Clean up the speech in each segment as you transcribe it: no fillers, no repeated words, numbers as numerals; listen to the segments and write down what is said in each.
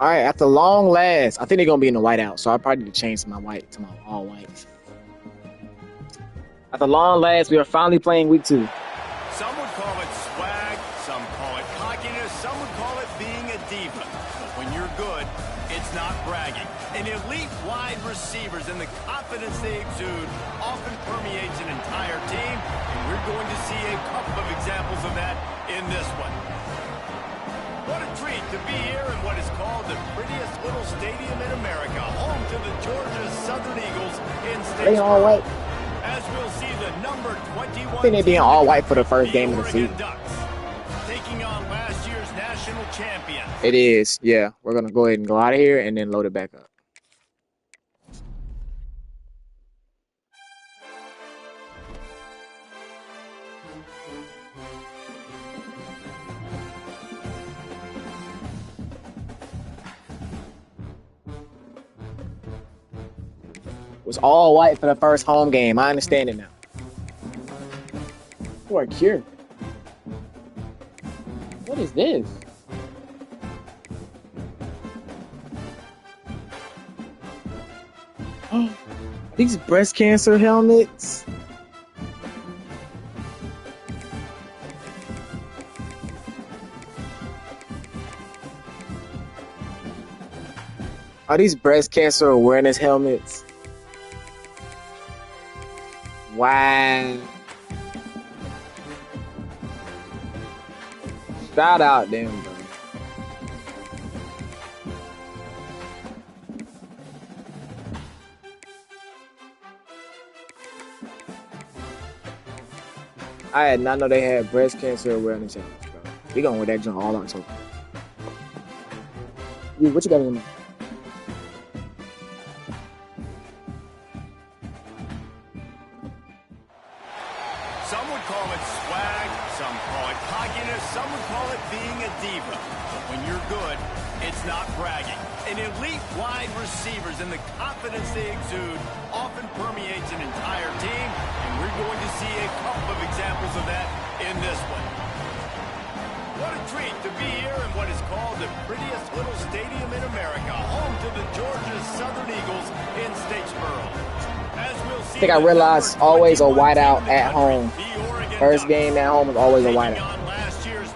All right, after long last, I think they're gonna be in the whiteout, so I probably need to change to my all whites. After long last, we are finally playing week 2. Some would call it swag, some call it cockiness, some would call it being a diva. But when you're good, it's not bragging. And elite wide receivers and the confidence they exude often permeates an entire team, and we're going to see a couple of examples of that in this one. What a treat to be here in what is called the prettiest little stadium in America, home to the Georgia Southern Eagles in They all Statesboro. white. As we'll see the number 21 I think they're being all white for the first game of the season. Ducks, taking on last year's national champion. It is, yeah. We're gonna go ahead and go out of here and then load it back up. It was all white for the first home game. I understand it now. What a cure. What is this? These breast cancer helmets. Are these breast cancer awareness helmets? Wow. Shout out them, bro. I had not know they had breast cancer awareness helmets, bro. We gonna wear that junk all October. You, what you got in your mind? Some would call it swag, some call it cockiness, some would call it being a diva. But when you're good, it's not bragging. And elite wide receivers and the confidence they exude often permeates an entire team, and we're going to see a couple of examples of that in this one. What a treat to be here in what is called the prettiest little stadium in America, home to the Georgia Southern Eagles in Statesboro. As we'll see, I think I realized always a whiteout at home. First game at home is always a whiteout.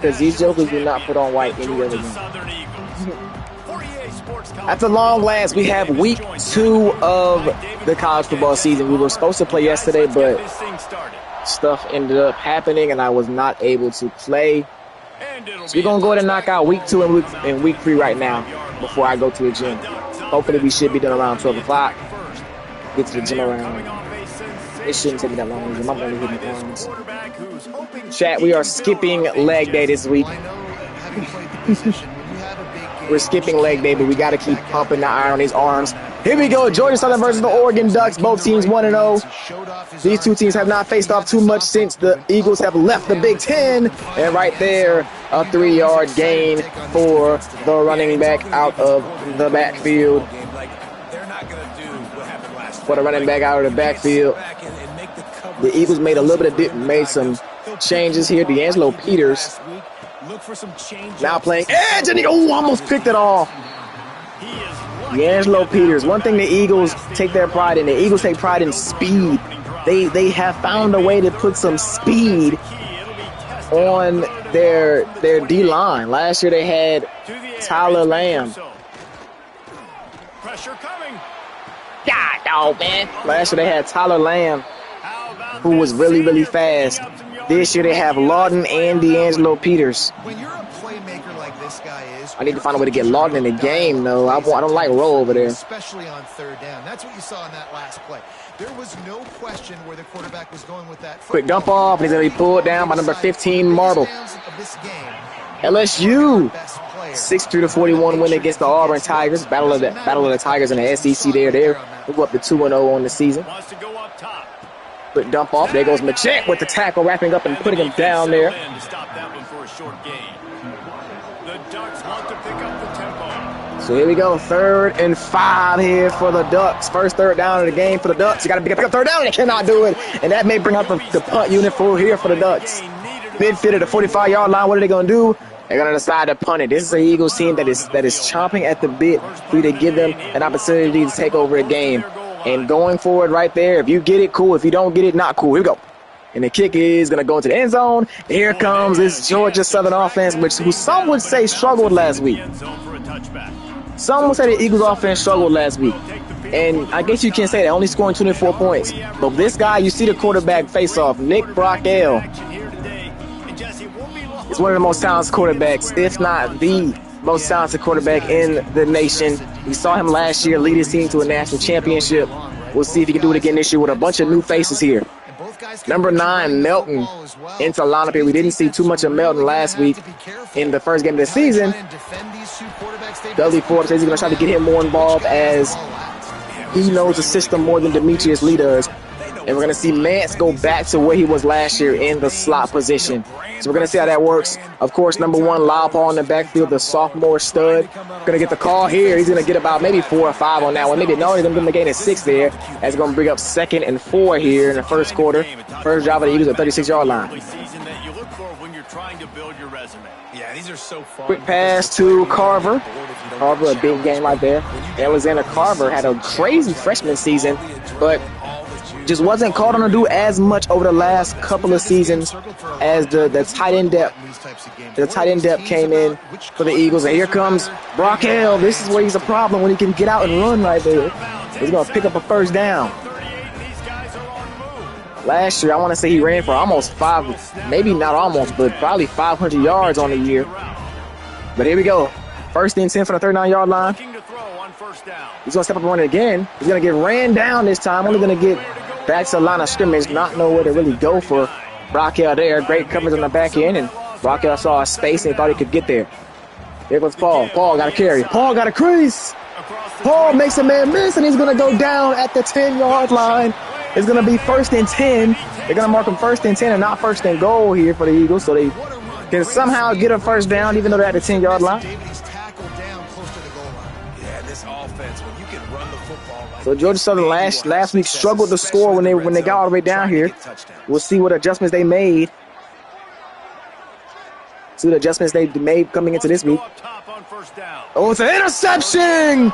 Because these jokers do not put on white any other game. After long last, we have week 2 of the college football season. We were supposed to play yesterday, but stuff ended up happening and I was not able to play. So we're going to go ahead and knock out week 2 and week 3 right now before I go to the gym. Hopefully we should be done around 12 o'clock. Get to the gym around. It shouldn't take me that long. I'm only hitting the arms. Chat, we are skipping leg day this week. We're skipping leg day, but we got to keep pumping the iron on these arms. Here we go. Georgia Southern versus the Oregon Ducks. Both teams 1-0. These two teams have not faced off too much since the Eagles have left the Big Ten. And right there, a 3-yard gain for the running back out of the backfield. For the running back out of the backfield. The Eagles made a little bit of made some changes here. D'Angelo Peters now playing edge, and he almost picked it off. D'Angelo Peters. One thing the Eagles take their pride in. The Eagles take pride in speed. They have found a way to put some speed on their D-line. Last year they had Tyler Lamb. Pressure coming. God, dog, man. Last year they had Tyler Lamb, who was really, really fast. This year they have Lawton and D'Angelo Peters. When you're a playmaker like this guy is, I need to find a way to get Lawton in the game, though. I don't like roll over there. Especially on third down. That's what you saw in that last play. There was no question where the quarterback was going with that. Quick dump off, and he's going to be pulled down by number 15, Marble. LSU, 63-41 win against the Auburn Tigers. Battle of the Tigers in the SEC there. They go up to 2-0 on the season. Quick dump off. There goes Machette with the tackle, wrapping up and putting him down there. So here we go, 3rd and 5 here for the Ducks. First third down of the game for the Ducks. You got to pick up third down, and they cannot do it. And that may bring out the punt unit for here for the Ducks. Midfield at the 45-yard line. What are they going to do? They're going to decide to punt it. This is an Eagles team that is chomping at the bit for you to give them an opportunity to take over a game. And going forward right there, if you get it, cool. If you don't get it, not cool. Here we go. And the kick is going to go into the end zone. And here comes this Georgia Southern offense, who some would say struggled last week. Some would say the Eagles offense struggled last week. And I guess you can say that, only scoring 24 points. But this guy, you see the quarterback face off, Nick Brockell. He's one of the most talented quarterbacks, if not the most talented quarterback in the nation. We saw him last year lead his team to a national championship. We'll see if he can do it again this year with a bunch of new faces here. Number 9, Melton, into lineup here. We didn't see too much of Melton last week in the first game of the season. Dudley Ford says he's going to try to get him more involved as he knows the system more than Demetrius Lee does. And we're going to see Mance go back to where he was last year in the slot position. So we're going to see how that works. Of course, number 1, Lyle in the backfield, the sophomore stud. Going to get the call here. He's going to get about maybe 4 or 5 on that one. Maybe no, he's going to gain a 6 there. That's going to bring up 2nd and 4 here in the first quarter. First drive of the Eagles at 36-yard line. Quick pass to Carver. Carver, a big game right there. Alexander Carver had a crazy freshman season, but just wasn't called on to do as much over the last couple of seasons as the tight end depth. The tight end depth came in for the Eagles, and here comes Brockell. This is where he's a problem when he can get out and run right there. He's going to pick up a first down. Last year, I want to say he ran for almost 5, maybe not almost, but probably 500 yards on the year. But here we go. 1st and 10 for the 39-yard line. He's going to step up and run it again. He's going to get ran down this time. Only going to get back to the line of scrimmage. Not know where to really go for Brockell there. Great coverage on the back end, and Brockell saw a space and thought he could get there. Here goes Paul. Paul got a carry. Paul got a crease. Paul makes a man miss, and he's going to go down at the 10-yard line. It's going to be 1st and 10. They're going to mark him 1st and 10 and not 1st and goal here for the Eagles, so they can somehow get a first down even though they're at the 10-yard line. So Georgia Southern last week struggled to score when they got all the way down here. We'll see what adjustments they made. See what adjustments they made coming into this week. Oh, it's an interception!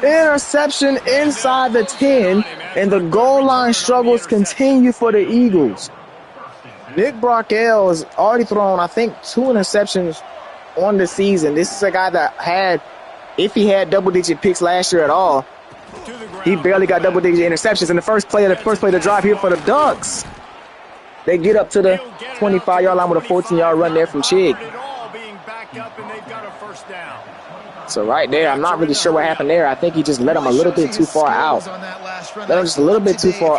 Interception inside the 10, and the goal line struggles continue for the Eagles. Nick Brockell has already thrown, I think, 2 interceptions on the season. This is a guy that had, if he had double-digit picks last year at all, he barely got double-digit interceptions in the first play of the drive here for the Ducks. They get up to the 25-yard line with a 14-yard run there from Chig. So right there, I'm not really sure what happened there. I think he just let him a little bit too far out. Let him just a little bit too far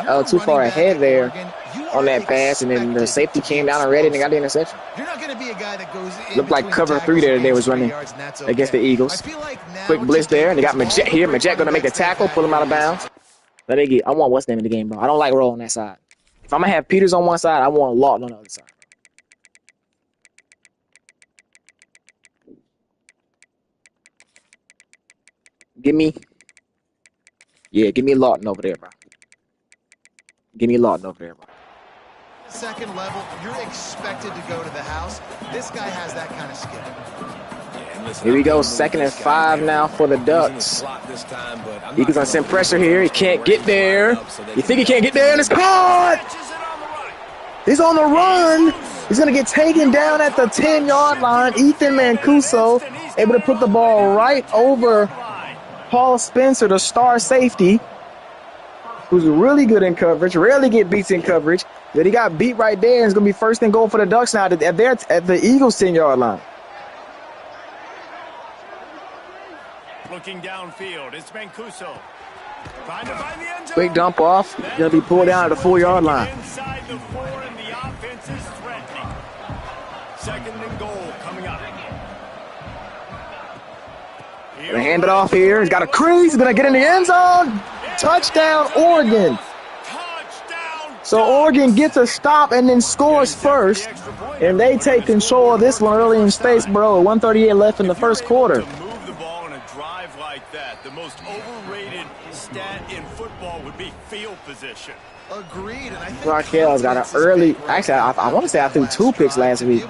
ahead there on that pass, and then the safety came down and read it and got the interception. Looked like cover 3 there they was running against the Eagles. Quick blitz there, and they got Majette here. Majette going to make the tackle, pull him out of bounds. I want what's name in the game, bro. I don't like Roll on that side. If I'm going to have Peters on one side, I want Lawton on the other side. Give me Lawton over there, bro. Give me Lawton over there, bro. Second level, you're expected to go to the house. This guy has that kind of skill. Here we go, 2nd and 5 now for the Ducks. Eagles gonna send pressure here. He can't get there. You think he can't get there, and it's caught! He's on the run. He's gonna get taken down at the 10-yard line. Ethan Mancuso able to put the ball right over Paul Spencer, the star safety, who's really good in coverage, rarely get beats in coverage. But he got beat right there, and it's going to be 1st and goal for the Ducks now at the Eagles' 10-yard line. Looking downfield, it's Mancuso. Quick dump off. Going to be pulled down at the 4-yard line. Inside the 4, and the offense is threatening. 2nd and goal coming up. Gonna hand it off here. He's got a crease. He's gonna get in the end zone. Touchdown, Oregon. So Oregon gets a stop and then scores first, and they take control of this one early in Statesboro. 1:38 left in the first quarter. Move the ball in a drive like like that. The most overrated stat in football would be field position. Agreed, and I think Raquel's got an early. Actually, I want to say I threw 2 picks last week.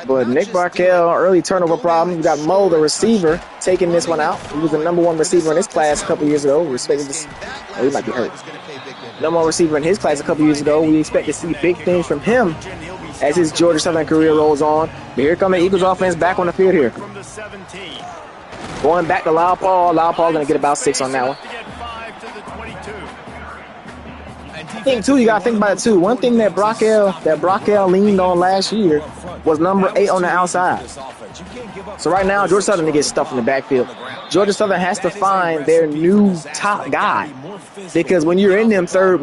But Nick Barkell, early turnover problem. You got Mo, the receiver, taking this one out. He was the #1 receiver in his class a couple years ago. We expected this. Oh, he might be hurt. #1 receiver in his class a couple years ago. We expect to see big things from him as his Georgia Southern career rolls on. But here come the Eagles offense back on the field here. Going back to Lyle Paul. Lyle Paul going to get about 6 on that one. I think, too, you got to think about it, too. One thing that Brockell leaned on last year was number 8 on the outside. So right now, Georgia Southern gets stuffed in the backfield. Georgia Southern has to find their new top guy. Because when you're in them third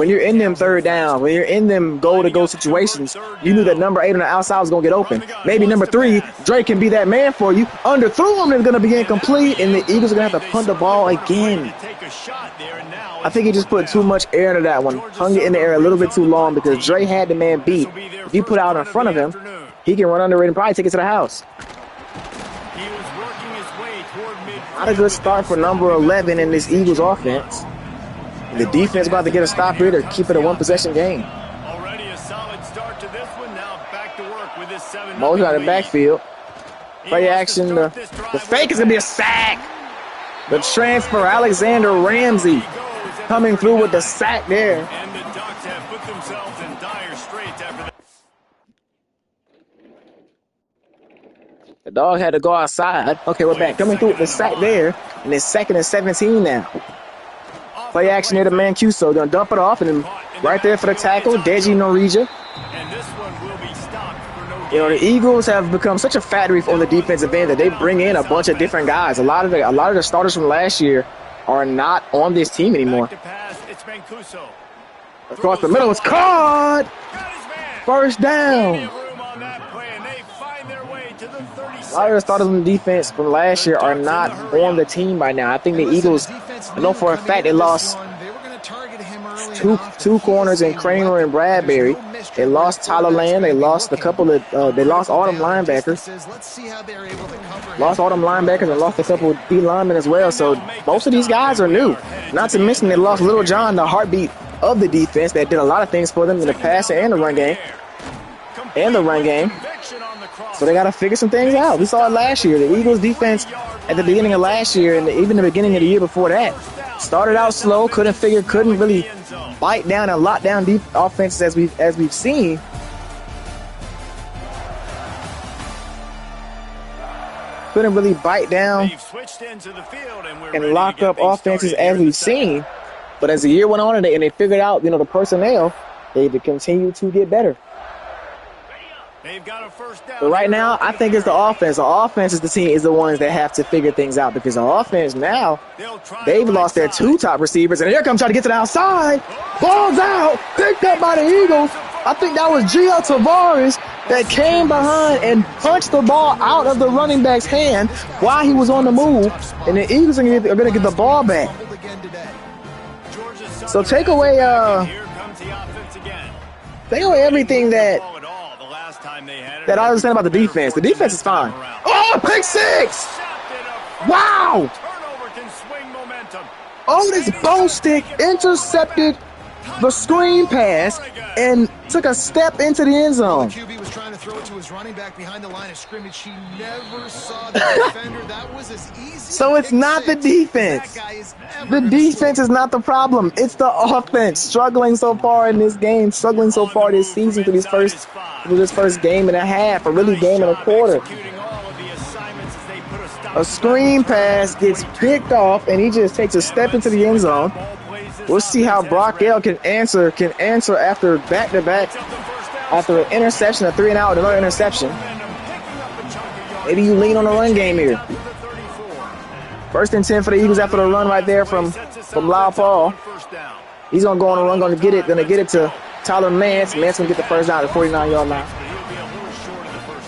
down, when you're in them goal-to-goal situations, you knew that number 8 on the outside was going to get open. Maybe number 3, Drake can be that man for you. Underthrew him, and it's going to be incomplete, and the Eagles are going to have to punt the ball again. I think he just put too much air into that one. Hung it in the air a little bit too long because Dre had the man beat. If you put out in front of him, he can run under it and probably take it to the house. Not a good start for number 11 in this Eagles offense. The defense about to get a stop here to keep it a 1-possession game. Already a solid start to this one. Now back to work with this 7-0 Mo's out of the backfield. Play action. The fake is going to be a sack. The transfer, Alexander Ramsey, coming through with the sack there. And the Ducks have put themselves in dire straits after that. The dog had to go outside. Okay, we're back. Coming through with the sack there. And it's 2nd and 17 now. Play action here to Mancuso. Gonna dump it off, and then right there for the tackle, Deji Norija. And this one will be stopped for no gain. You know, the Eagles have become such a fat reef on the defensive end that they bring in a bunch of different guys. A lot of the starters from last year are not on this team anymore. Back to pass, it's Mancuso. Across the middle, it's caught. First down. A lot of the starters on the defense from last year are not on the team by now. I think the Eagles, I know for a fact they lost two corners in Kramer and Bradbury. They lost Tyler Land. They lost a couple of, they lost all them linebackers. Lost all them linebackers and lost a couple of D linemen as well. So most of these guys are new. Not to mention they lost Little John, the heartbeat of the defense that did a lot of things for them in the passing and the run game. So they got to figure some things out. We saw it last year. The Eagles defense at the beginning of last year and even the beginning of the year before that started out slow, couldn't really bite down and lock down deep offenses as we've seen. Couldn't really bite down and lock up offenses as we've seen. But as the year went on and they figured out, the personnel, they continue to get better. But right now, I think it's the offense. The offense is the ones that have to figure things out because the offense now, they've lost their 2 top receivers. And here comes trying to get to the outside. Ball's out. Picked up by the Eagles. I think that was Gio Tavares that came behind and punched the ball out of the running back's hand while he was on the move. And the Eagles are going to get the ball back. So take away everything that I understand about the defense. The defense is fine. Oh, pick 6! Wow! Otis Bostick intercepted the screen pass and took a step into the end zone. QB was trying to throw it to his running back behind the line of scrimmage. He never saw the defender. That was as easy. So it's not the defense. The defense is not the problem. It's the offense struggling so far in this game, struggling so far this season through this first game and a half, or really game and a quarter. A screen pass gets picked off, and he just takes a step into the end zone. We'll see how Brockell can answer after back-to-back, after an interception, a 3-and-out, another interception. Maybe you lean on the run game here. 1st and 10 for the Eagles after the run right there from Lyle Paul. He's gonna go on the run, gonna get it to Tyler Mance. Mance gonna get the first down at the 49-yard line.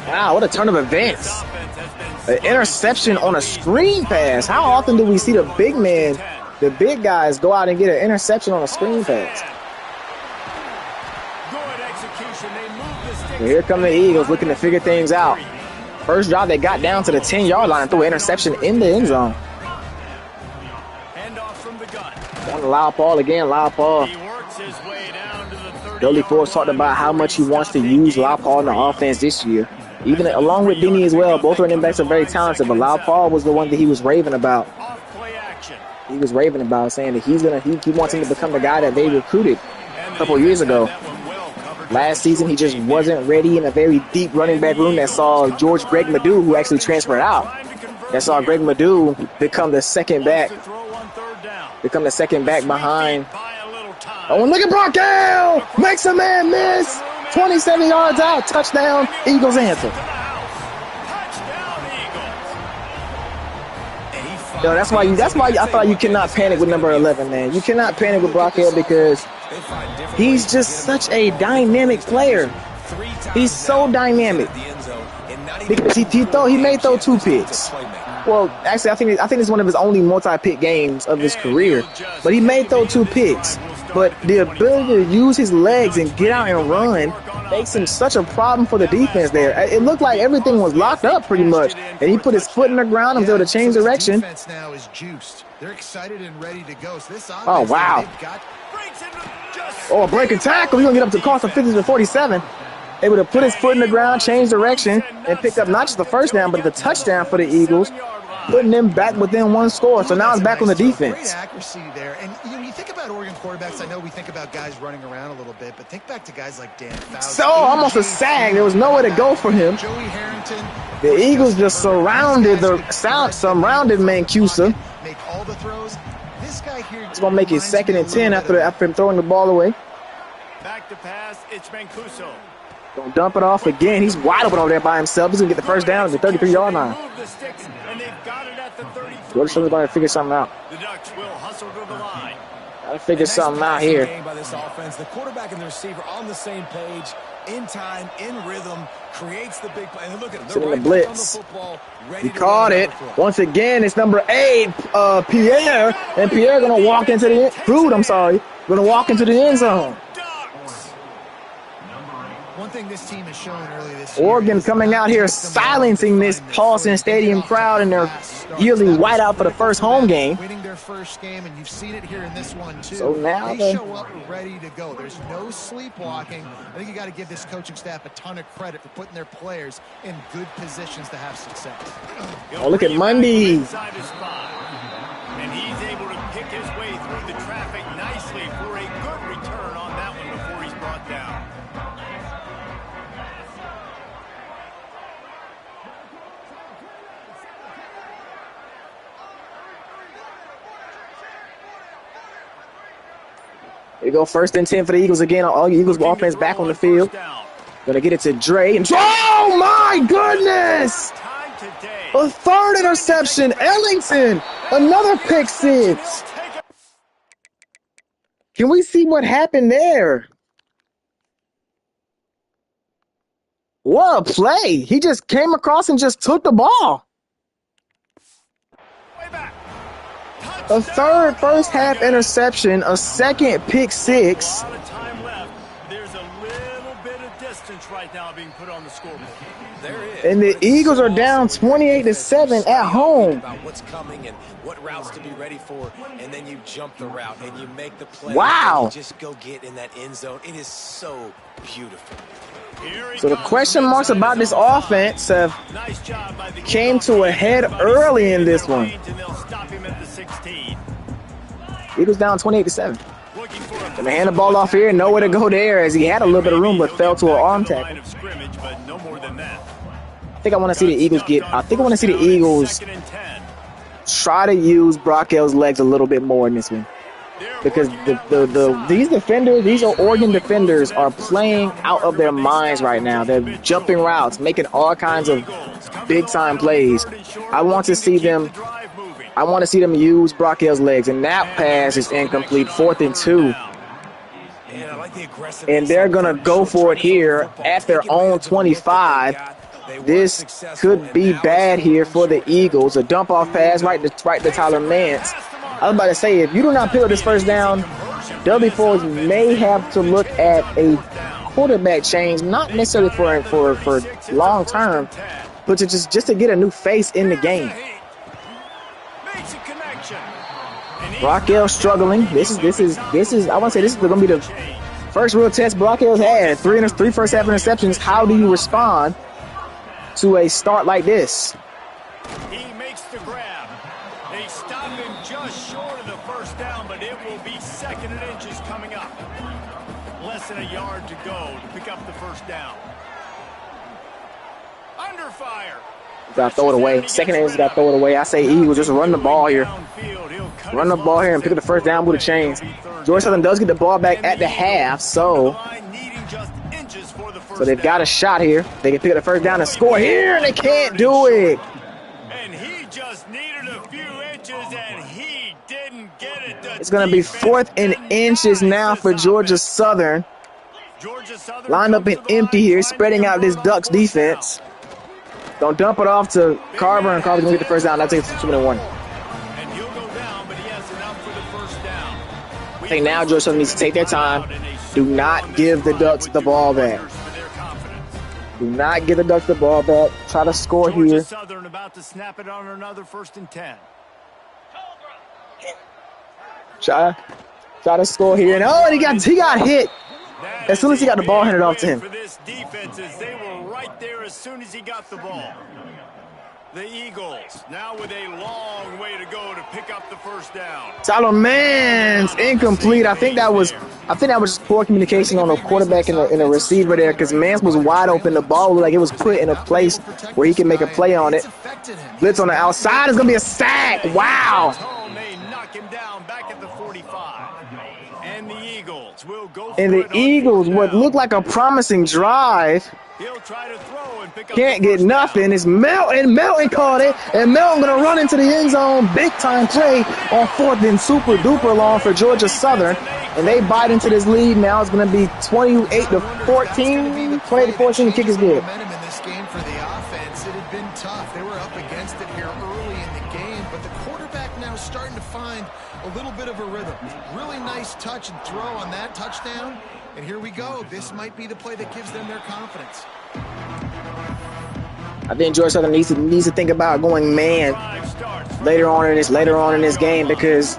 Wow, what a turn of events! An interception on a screen pass. How often do we see the big guys go out and get an interception on a screen pass? Well, here come the Eagles looking to figure things out. First drive, they got down to the 10-yard line and threw an interception in the end zone. On the loud ball again, loud ball. He works his way down to the 30. Billy Ford's talked about how much he wants to use loud ball in the offense this year. Even along with Denny as well, both running backs are very talented, but loud ball was the one that he was raving about. He was raving about, saying that he wants him to become the guy that they recruited a couple years ago. Last season, he just wasn't ready in a very deep running back room that saw Greg Madu, who actually transferred out. That saw Greg Madu become the second back behind. Oh, and look at Brockell! Makes a man miss! 27 yards out, touchdown, Eagles answer. Yo, that's why I thought you cannot panic with number 11, man. You cannot panic with Brockell because he's just such a dynamic player. He's so dynamic. Because he may throw 2 picks. Well, actually, I think it's one of his only multi-pick games of his career. But he may throw 2 picks. But the ability to use his legs and get out and run makes him such a problem for the defense there. It looked like everything was locked up pretty much. And he put his foot in the ground and was able to change direction. Oh, wow. Oh, a breaking tackle. He's going to get up to cost of 50 to 47. Able to put his foot in the ground, change direction, and pick up not just the first down, but the touchdown for the Eagles, putting them back within 1 score. So now it's back on the defense. Accuracy there. And you know, you think about Oregon quarterbacks, I know we think about guys running around a little bit, but think back to guys like Dan Fouts. So almost a sag. There was nowhere to go for him. Joey Harrington. The Eagles just surrounded Mancuso. Make all the throws. This guy here. He's going to make it 2nd and 10 after him throwing the ball away. Back to pass, it's Mancuso. Don't dump it off again. He's wide open over there by himself. He's going to get the first down at the 33-yard line. George Sutton's going to figure something out. The Ducks will hustle to the line. Got to figure something out here. By this offense, the quarterback and the receiver on the same page, in time, in rhythm, creates the big play. And look at him. Sitting in the blitz. He caught it. Once again, it's number 8, Pierre. And Pierre going to walk into the end. Prude, I'm sorry. Going to walk into the end zone. One thing this team has shown early this year. Oregon coming out here silencing this Paulson Stadium crowd in their yearly whiteout for the first home game. Winning their first game, and you've seen it here in this one too. So now they show up ready to go. There's no sleepwalking. I think you got to give this coaching staff a ton of credit for putting their players in good positions to have success. Oh, look at Mundy. And he's able to pick his way through the traffic nicely for a good return on that one before he's brought down. Here we go, 1st and 10 for the Eagles again. All Eagles offense back on the field. Gonna get it to Dre. And oh my goodness! A 3rd interception. Ellington, another pick 6. Can we see what happened there? What a play. He just came across and just took the ball. A 3rd first-half interception, a 2nd pick 6. There's a little bit of distance right now being put on the scoreboard. And the Eagles are down 28-7 at home. About what's coming and what routes to be ready for, and then you jump the route and you make the play. Wow. Just go get in that end zone. It is so beautiful. So the question marks about this offense have came to a head early in this one. Eagles down 28-7. Gonna hand the ball off here, nowhere to go there as he had a little bit of room but fell to an arm tackle. I think I want to see the Eagles try to use Brockell's legs a little bit more in this one. Because these Oregon defenders are playing out of their minds right now. They're jumping routes, making all kinds of big-time plays. I want to see them use Brockell's legs, and that pass is incomplete. 4th and 2. And they're going to go for it here at their own 25. This could be bad here for the Eagles. A dump-off pass right to Tyler Mance. I was about to say, if you do not pick up this first down, W. Fords may have to look at a quarterback change, not necessarily for long term, but to just to get a new face in the game. Brock L struggling. This is I want to say this is going to be the first real test Brock L's had. Three first half interceptions. How do you respond to a start like this? He makes the grab. They stop him just short of the first down, but it will be 2nd and inches coming up. Less than a yard to go to pick up the first down. Under fire. Got to throw it away. 2nd and inches, got to throw it away. I say Eagles, just run the ball here. Run the ball here and pick up the first down with the chains. Georgia Southern does get the ball back at the half, so they've got a shot here. They can pick up the first down and score here, and they can't do it. And he just needed a few inches, and he didn't get it. It's going to be 4th and inches now for Georgia Southern. Lined up and empty here, spreading out this Ducks defense. Don't dump it off to Carver, and Carver's going to get the first down. That takes 2-1. And he'll go down, but he has enough for the first down. I think now Georgia Southern needs to take their time. Do not give the Ducks the ball back. Do not give the Ducks the ball back. Try to score here. Georgia Southern about to snap it on another 1st and 10. Try to score here. And oh, he got hit. As soon as he got the ball handed off to him. For this defense, as they were right there as soon as he got the ball. The Eagles now with a long way to go to pick up the first down. Tyler Mann's incomplete. I think that was just poor communication on the quarterback and the receiver there, because Mann's was wide open. The ball looked like it was put in a place where he can make a play on it. Blitz on the outside is gonna be a sack. Wow. They knock him down back at the 45. And the Eagles will go for And the Eagles, what looked like a promising drive, he'll try to throw and pick up can't get nothing. It's Melton. Melton caught it, and Melton gonna run into the end zone. Big time play on 4th and super duper long for Georgia Southern, and they bite into this lead. Now it's gonna be 28-14. 28-14. The kick is good. Momentum in this game for the offense. It had been tough. They were up against it here early in the game, but the quarterback now starting to find a little bit of a rhythm. Really nice touch and throw on that touchdown. And here we go. This might be the play that gives them their confidence. I think Georgia Southern needs to think about going man later on in this game, because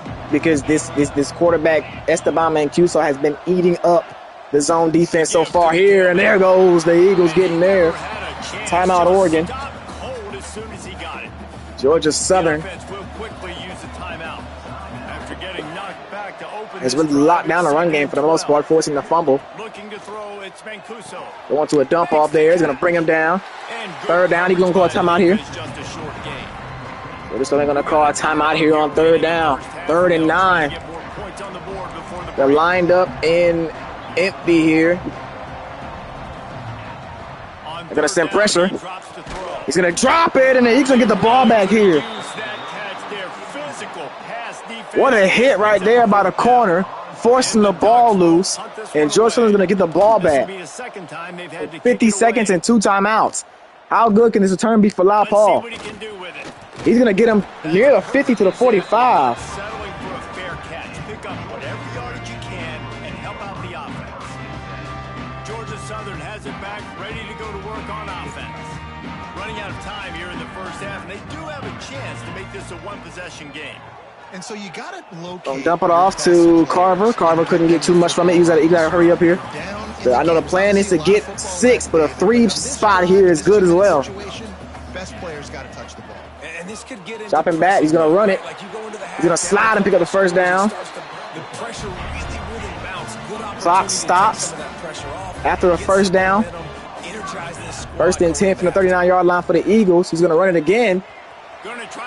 this quarterback Esteban Mancuso has been eating up the zone defense so far here, and there goes the Eagles getting there. Timeout, Oregon. Georgia Southern has really locked down the run game for the most part, forcing the fumble. Looking to throw, it's Mancuso. Going to a dump off there. He's going to bring him down. 3rd down. He's going to call a timeout here. We're just going to call a timeout here on 3rd down. 3rd and 9. They're lined up in empty here. They're going to send pressure. He's going to drop it, and he's going to get the ball back here. What a hit right there by the corner, forcing the ball loose, and Georgia Southern's going to get the ball back. 50 seconds and 2 timeouts. How good can this return be for Lau Paul? He's going to get him near the 50 to the 45. Settling for a fair catch. Pick up whatever yardage you can and help out the offense. Georgia Southern has it back, ready to go to work on offense. Running out of time here in the first half, and they do have a chance to make this a one-possession game. And so you got to locate. Don't dump it off to Carver. Carver couldn't get too much from it. You got to hurry up here. So I know the plan is to get 6, but a 3 spot here is good as well. Best players got to touch the ball. And this could get Dropping back. He's going to run it. He's going to slide and pick up the first down. Clock stops after a first down. 1st and 10 from the 39-yard line for the Eagles. He's going to run it again.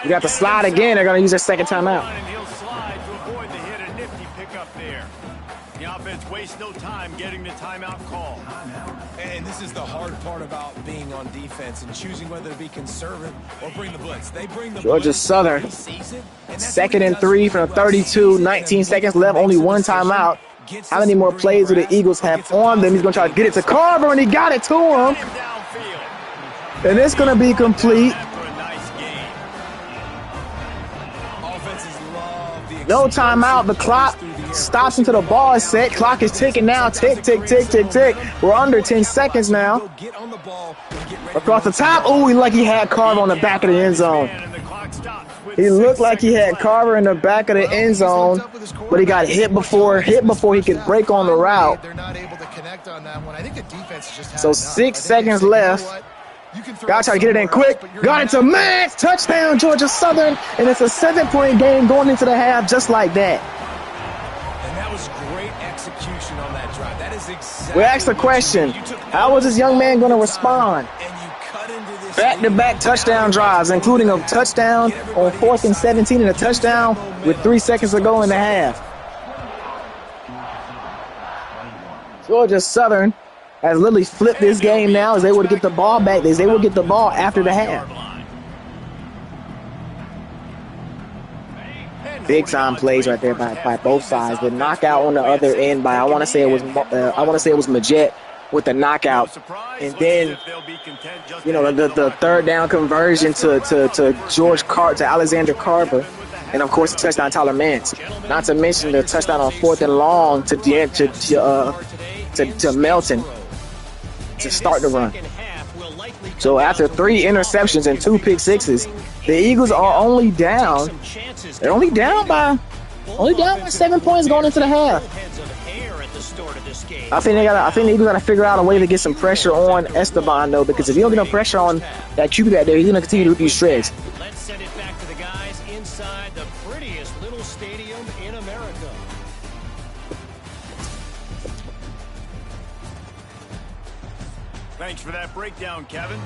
You got the slide again. They're going to use their 2nd timeout. And he'll slide to avoid the hit. A nifty pickup there. The offense wastes no time getting the timeout call. And this is the hard part about being on defense and choosing whether to be conservative or bring the blitz. They bring the Georgia blitz. Southern. 2nd and 3 from the 32. 19 seconds left. Only 1 timeout. How many more plays do the Eagles have on them? He's going to try to get it to Carver, and he got it to him. And it's going to be complete. No timeout. The clock stops until the ball is set. Clock is ticking now. Tick, tick, tick, tick, tick. We're under 10 seconds now. Across the top. Ooh, he had Carver on the back of the end zone. He looked like he had Carver in the back of the end zone, but he got hit before he could break on the route. They're not able to connect on that one. I think the defense just So 6 seconds left. Gotta try to get it in quick. Got it to Max. Touchdown, Georgia Southern. And it's a 7-point game going into the half just like that. And that was great execution on that drive. That is exactly. We asked the question, how was this young man going to respond? Back-to-back touchdown drives, including a touchdown on 4th and 17 and a touchdown with 3 seconds to go in the half. Georgia Southern has literally flipped this game now as they would get the ball back. They would get the ball after the half. Big time plays right there by both sides. The knockout on the other end by I want to say it was Majette with the knockout, and then the third down conversion to Alexander Carver, and of course the touchdown Tyler Mance. Not to mention the touchdown on 4th and long to Melton to start the run. So after 3 interceptions and 2 pick sixes, the Eagles are only down. They're only down by 7 points going into the half. I think the Eagles gotta figure out a way to get some pressure on Esteban though, because if you don't get no pressure on that QB back there, he's gonna continue to do shreds. Let's send it back to the guys inside the prettiest little stadium in America. Thanks for that breakdown, Kevin.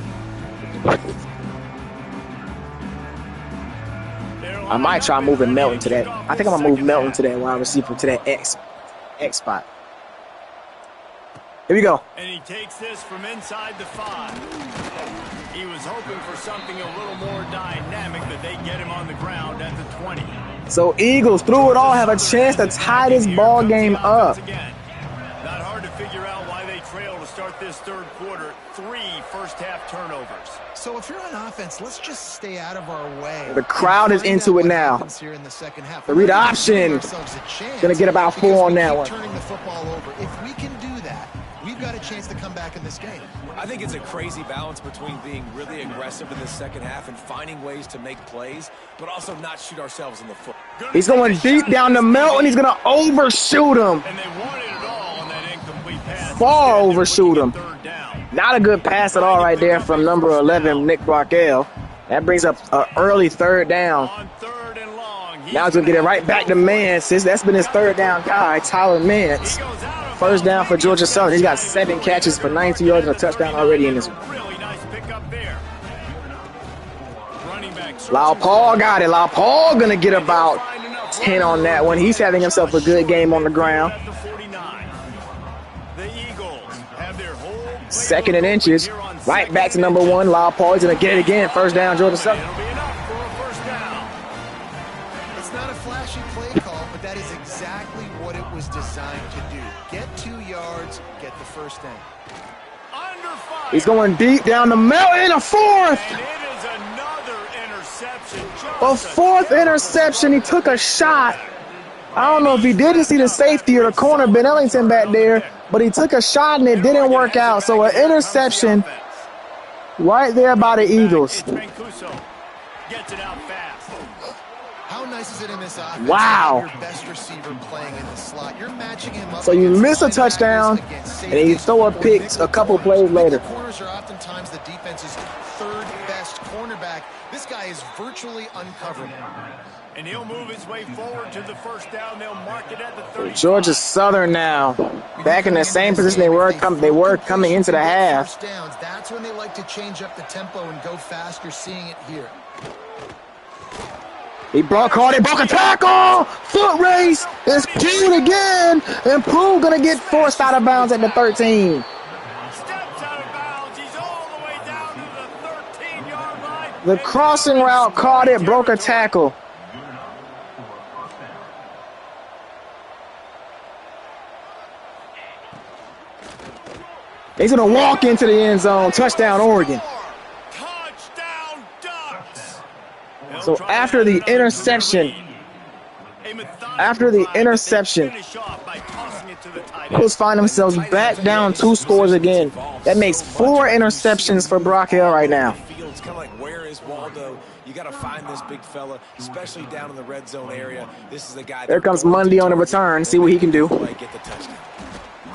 I might try moving Melton to that. I think I'm gonna move Melton to that wide receiver, to that X spot. Here we go. And he takes this from inside the 5. He was hoping for something a little more dynamic, but they get him on the ground at the 20. So Eagles, through it all, have a chance to tie this ball game up. Not hard to figure out why they trail to start this third quarter. 3 first-half turnovers. So if you're on offense, let's just stay out of our way. The crowd is into it now. The read option. Gonna get about 4 on that one. Turning the football over. If we can do that, we've got a chance to come back in this game. I think it's a crazy balance between being really aggressive in the second half and finding ways to make plays, but also not shoot ourselves in the foot. He's going deep down the middle, and he's going to overshoot him. And they wanted it all on that incomplete pass. Far overshoot him. Not a good pass at all right there from number 11, Nick Barkell. That brings up an early third down. On 3rd and long. Now he's going to get it right back to Mance. That's been his third down guy, Tyler Mance. First down for Georgia Southern. He's got 7 catches for 92 yards and a touchdown already in this one. Really nice pickup there. Running back. Lau Paul got it. Lau Paul going to get about 10 on that one. He's having himself a good game on the ground. The Eagles have their whole 2nd and inches. Right back to number 1. Lau Paul is going to get it again. First down, Georgia Southern. It'll be enough for a first down. It's not a flashy play call, but that is exactly what it was designed to do. Get 2 yards, get the first down. Under 5. He's going deep down the middle in a 4th. And it is another interception. A 4th interception. He took a shot. I don't know if he didn't see the safety or the corner, Ben Ellington back there, but he took a shot and it didn't work out. So an interception right there by the Eagles. Gets it out fast. How nice is it in this offense? Wow. Your best receiver playing in the slot. You're matching him up. So you miss a touchdown and then you throw a pick a couple plays later. Corners are oftentimes the defense's 3rd best cornerback. This guy is virtually uncoverable. And he'll move his way forward to the first down. They'll mark it at the 30. Georgia Southern now back in the same position they were coming into the half. First downs, that's when they like to change up the tempo and go fast. You're seeing it here. He broke a tackle. Foot race is cute again, and Prue gonna get forced out of bounds at the 13. Steps out of bounds. He's all the way down to the 13-yard line. The crossing route caught it, broke a tackle. He's going to walk into the end zone. Touchdown, Oregon. Touchdown, Ducks. So after the interception, Eagles find themselves back down 2 scores again. That makes 4 interceptions for Brock Hill right now. It's kind of like, where is this, Waldo, you got to find this big fella, especially down in the red zone area. This is the guy. There comes Mundy on the return. See what he can do. Get the touchdown.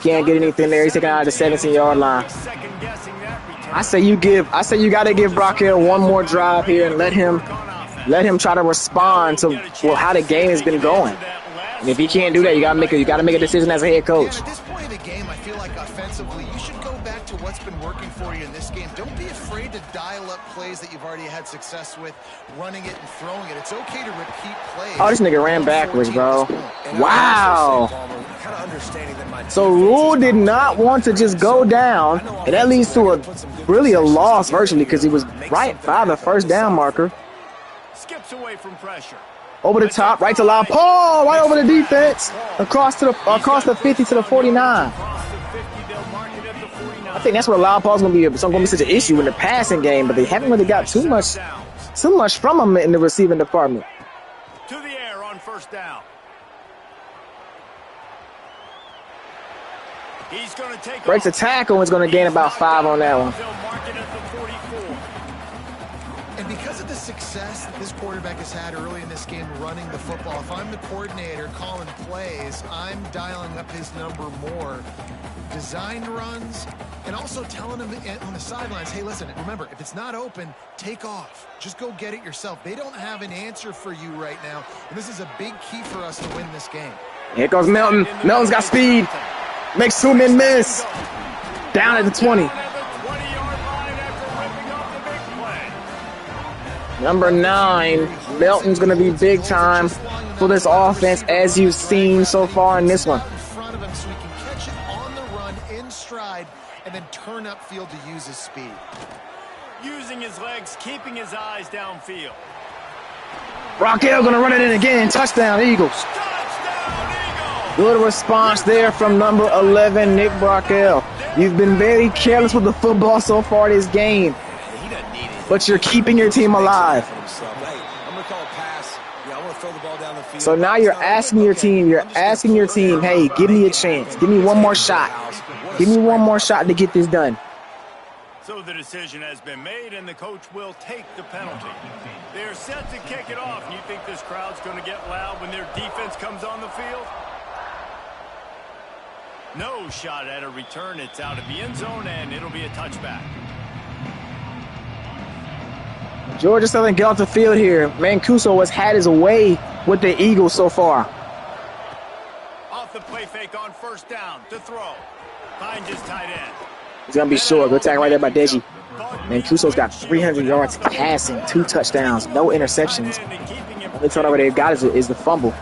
Can't get anything there. He's taking out of the 17-yard line. I say you got to give Brock Hill one more drive here and let him try to respond to how the game has been going. And if he can't do that, you got to make a decision as a head coach. At this point of the game, I feel like offensively, you should go back to what's been working for you in this game. Don't be afraid to dial up plays that you've already had success with, running it and throwing it. It's okay to repeat plays. Oh, this nigga ran backwards, bro. Wow. So Rule did not want to just go down, and that leads to a loss virtually because he was right by the first down marker. Skips away from pressure. Over the top, right to Lyle Paul, right over the defense, across the 50 to the 49. I think that's where Lyle Paul's gonna be such an issue in the passing game, but they haven't really got too much from him in the receiving department. To the air on first down. He's going to take breaks a tackle and is going to gain about 5 on that one. And because of the success that this quarterback has had early in this game running the football, if I'm the coordinator calling plays, I'm dialing up his number more. Designed runs, and also telling him on the sidelines, hey, listen, remember, if it's not open, take off. Just go get it yourself. They don't have an answer for you right now, and this is a big key for us to win this game. Here goes Melton. Melton's got speed. Makes 2 men miss. Down at the 20. Number 9, Melton's going to be big time for this offense, as you've seen so far in this one. In front of him so he can catch it on the run in stride and then turn upfield to use his speed. Using his legs, keeping his eyes downfield. Brock Hill going to run it in again. Touchdown, Eagles. Good response there from number 11, Nick Brockell. You've been very careless with the football so far this game, but you're keeping your team alive. So now you're asking your team, hey, give me a chance. Give me one more shot. Give me one more shot to get this done. So the decision has been made, and the coach will take the penalty. They're set to kick it off. You think this crowd's going to get loud when their defense comes on the field? No shot at a return. It's out of the end zone, and it'll be a touchback. Georgia Southern get off the field here. Mancuso has had his way with the Eagles so far. Off the play fake on first down to throw. Finds his tight end. He's going to be short. Good tackle right there by Deji. Mancuso's got 300 yards passing, 2 touchdowns, no interceptions. The only turnover they've got is the fumble.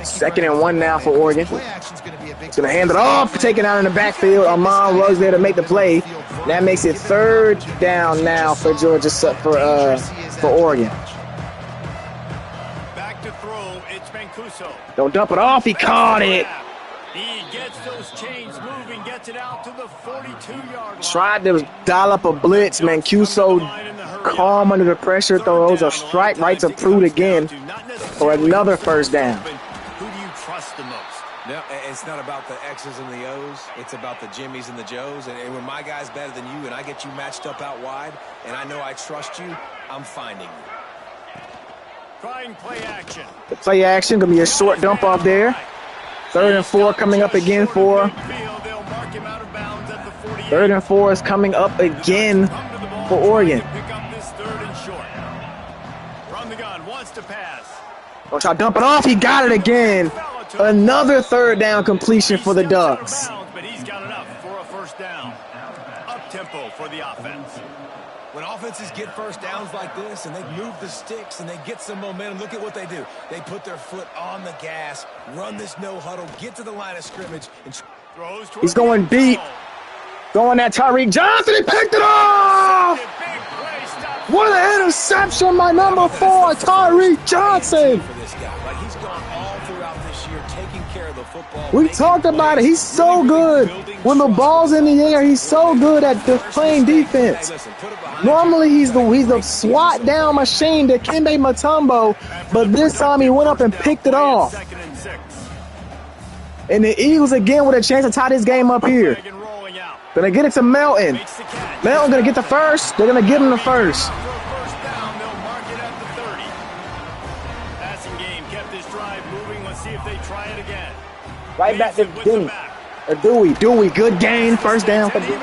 Second and 1 now for Oregon. He's going to hand it off, taken out in the backfield. Amon Ruggs there to make the play. That makes it 3rd down now for Georgia, for Oregon. Back to throw, it's Mancuso. Don't dump it off, he caught it. He gets those chains moving, gets it out to the 42-yard line. Tried to dial up a blitz. Mancuso calm under the pressure, throws a strike right to Prude again for another first down. Who do you trust the most? No, it's not about the X's and the O's. It's about the Jimmies and the Joes. And when my guy's better than you and I get you matched up out wide and I know I trust you, I'm finding you. Trying play action. The play action going to be a short dump off there. 3rd and 4 coming up again for. 3rd and 4 is coming up again for Oregon. From the gun, wants to pass. Don't try to dump it off. He got it again. Another 3rd down completion for the Ducks. But he's got enough for a first down. Up tempo for the offense. When offenses get first downs like this and they move the sticks and they get some momentum, look at what they do. They put their foot on the gas, run this no huddle, get to the line of scrimmage. And throws. He's going deep. Going at Tyreek Johnson. He picked it off. What an interception by number 4, Tyreek Johnson. He's gone all throughout this year, taking care of the football. We talked about it. He's so good. When the ball's in the air, he's so good at playing defense. Normally, he's the swat down machine to Kembe Mutombo, but this time he went up and picked it off. And the Eagles again with a chance to tie this game up here. Gonna get it to Melton. Melton gonna get the first. They're gonna give him the first. drive moving. Let's see if they try it again. Right back to Dewey. Good gain. First down for Dewey.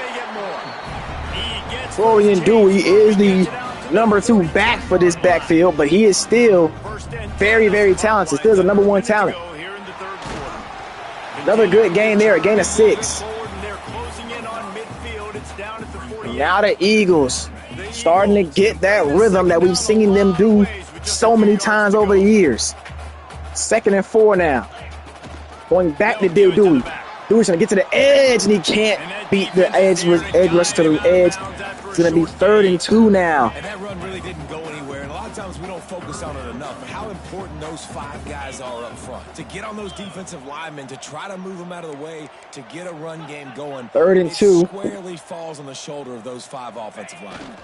Florian Dewey is the number 2 back for this backfield, but he is still very, very talented. Still the number 1 talent. Another good gain there, a gain of 6. Now the Eagles starting to get that rhythm that we've seen them do so many times over the years. 2nd and 4 now. Going back to Dewey. Dewey's going to get to the edge, and he can't beat the edge rush to the edge. It's going to be 3rd and 2 now. And that run really didn't go anywhere. And a lot of times we don't focus on it enough. But how important those 5 guys are up front. To get on those defensive linemen, to try to move them out of the way, to get a run game going. 3rd and 2. It squarely falls on the shoulder of those 5 offensive linemen.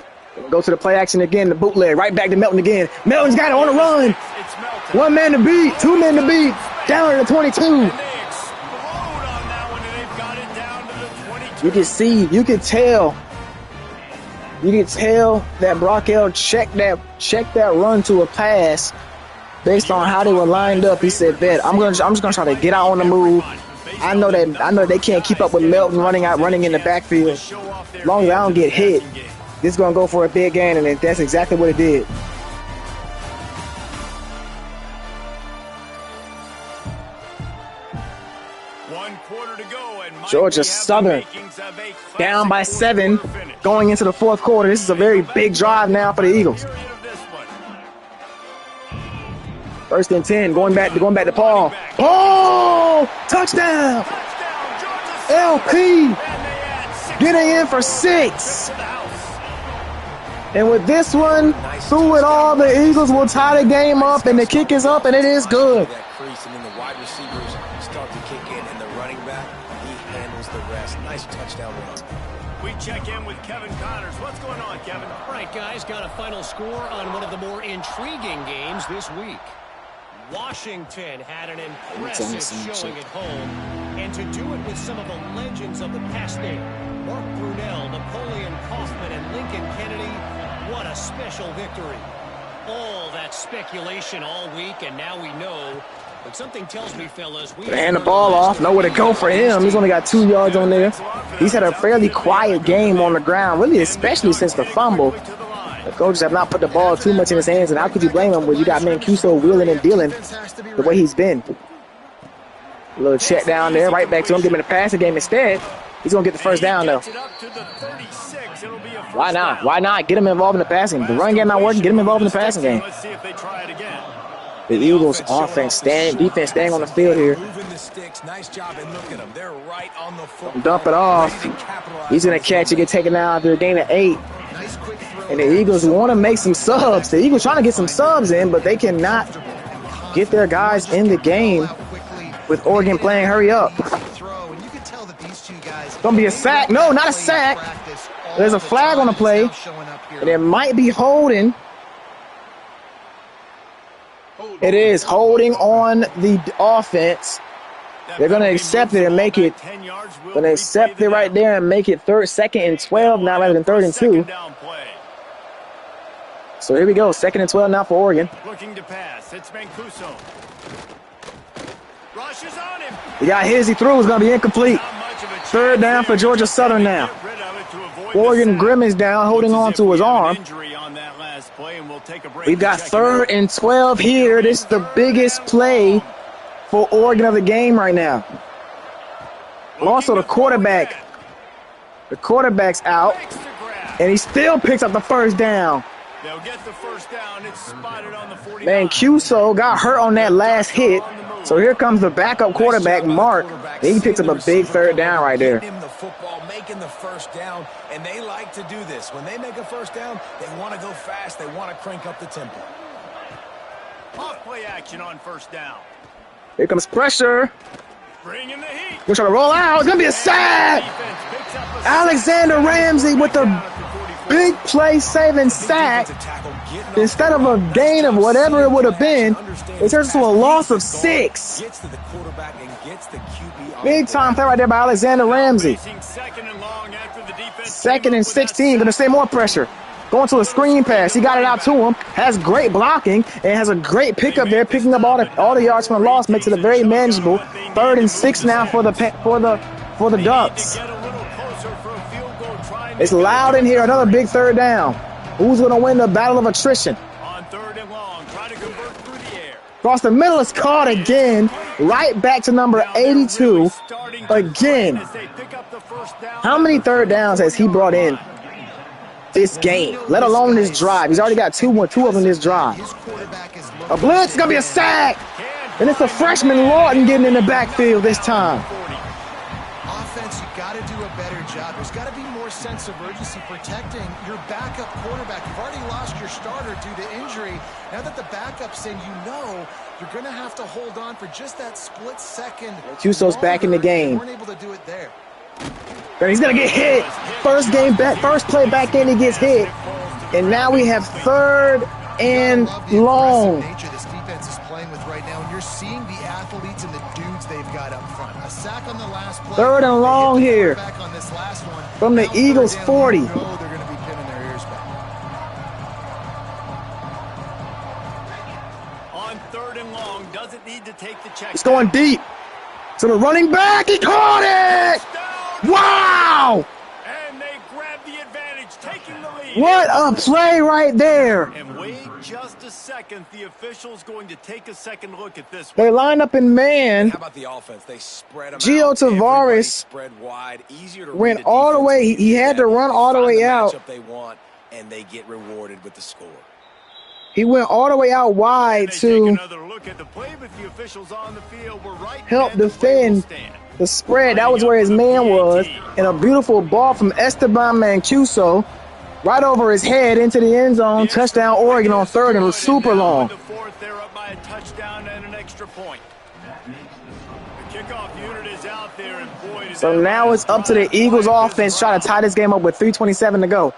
Go to the play action again, the bootleg. Right back to Melton again. Melton's got it on the run. 1 man to beat, 2 men to beat. Down to the 22. You can see, you can tell that Brockell checked that run to a pass based on how they were lined up. He said, "Bet I'm just gonna try to get out on the move. I know they can't keep up with Melton running in the backfield. As long as I don't get hit, this is gonna go for a big gain," and that's exactly what it did. Georgia Southern down by 7 going into the 4th quarter. This is a very big drive now for the Eagles. 1st and 10, going back to Paul. Paul! Touchdown! LP getting in for 6. And with this one, through it all, the Eagles will tie the game up, and the kick is up, and it is good. Nice touchdown run. We check in with Kevin Connors. What's going on, Kevin? All right, guys, got a final score on one of the more intriguing games this week. Washington had an impressive showing at home, and to do it with some of the legends of the past there, Mark Brunell, Napoleon Kaufman, and Lincoln Kennedy, what a special victory. All that speculation all week, and now we know. But something tells me, fellas, we hand the ball off, nowhere to go for him. He's only got 2 yards on there. He's had a fairly quiet game on the ground, really, especially since the fumble. The coaches have not put the ball too much in his hands, and how could you blame him when you got Mancuso wheeling and dealing the way he's been? A little check down there, right back to him, giving the passing game instead. He's going to get the first down, though. Why not? Why not? Get him involved in the passing game. The run game not working, get him involved in the passing game. Let's see if they try it again. The Eagles defense staying on the field here. Nice job, and look at them. They're right on the football. Dump it off. He's going to catch it, get taken out after a gain of 8. And the Eagles want to make some subs. The Eagles trying to get some subs in, but they cannot get their guys in the game with Oregon playing hurry up. It's going to be a sack. No, not a sack. There's a flag on the play, and it might be holding. It is holding on the offense. They're going to accept it and make it. Going to accept it right there and make it 2nd and 12 now rather than 3rd and 2. So here we go. 2nd and 12 now for Oregon. Looking to pass. It's Mancuso. Rushes on him. He got his. He threw. It's going to be incomplete. 3rd down for Georgia Southern now. Oregon Grimm is down, holding on to his arm. We've got 3rd and 12 here. This is the biggest play for Oregon of the game right now. Also, the quarterback's out, and he still picks up the first down. They'll get the first down. It's spotted on the 49. Mancuso got hurt on that last hit, so here comes the backup quarterback, Mark. He picks up a big 3rd down right there. Making the first down, and they like to do this. When they make a first down, they want to go fast. They want to crank up the tempo. Off play action on first down. Here comes pressure. Bring in the heat. We're trying to roll out. It's going to be a sack. Alexander Ramsey with the big play-saving sack. Instead of a gain of whatever it would have been, it turns to a loss of 6. Big time play right there by Alexander Ramsey. 2nd and 16. Going to stay more pressure. Going to a screen pass. He got it out to him. Has great blocking and has a great pickup there, picking up all the yards from the loss. Makes it a very manageable 3rd and 6 now for the Ducks. It's loud in here. Another big 3rd down. Who's going to win the battle of attrition? On 3rd and long, try to convert through the air. Across the middle is caught again. Right back to number 82 again. How many 3rd downs has he brought in this game, let alone this drive? He's already got two of them this drive. A blitz, it's going to be a sack. And it's a freshman Lawton getting in the backfield this time. Offense, you got to do a better job. There's got to be more sense of urgency protecting your backup quarterback. You've already lost your starter due to injury. Now that the backup's in, you know you're going to have to hold on for just that split second. Cuso's back in the game. You weren't able to do it there. And he's going to get hit. First play back in, he gets hit. And now we have 3rd and long. This defense is playing with right now, and you're seeing the athletes and the dudes they've got up front. A sack on the last play. 3rd and long here on this last one. from the Eagles 40. They're going to be pinning their ears back. On 3rd and long, doesn't need to take the check. It's going deep. To the running back, he caught it! Wow! And they grab the advantage, taking the lead. What a play right there. And wait just a second. The official's going to take a second look at this. They line up in man. How about the offense? They spread them Gio out. Tavares spread wide. Easier to went read all the way. He had to run all the way out. They want, and they get rewarded with the score. He went all the way out wide to help defend the spread. That was where his man was. And a beautiful ball from Esteban Mancuso right over his head into the end zone. Touchdown Oregon on 3rd and super long. So now it's up to the Eagles offense trying to tie this game up with 3:27 to go.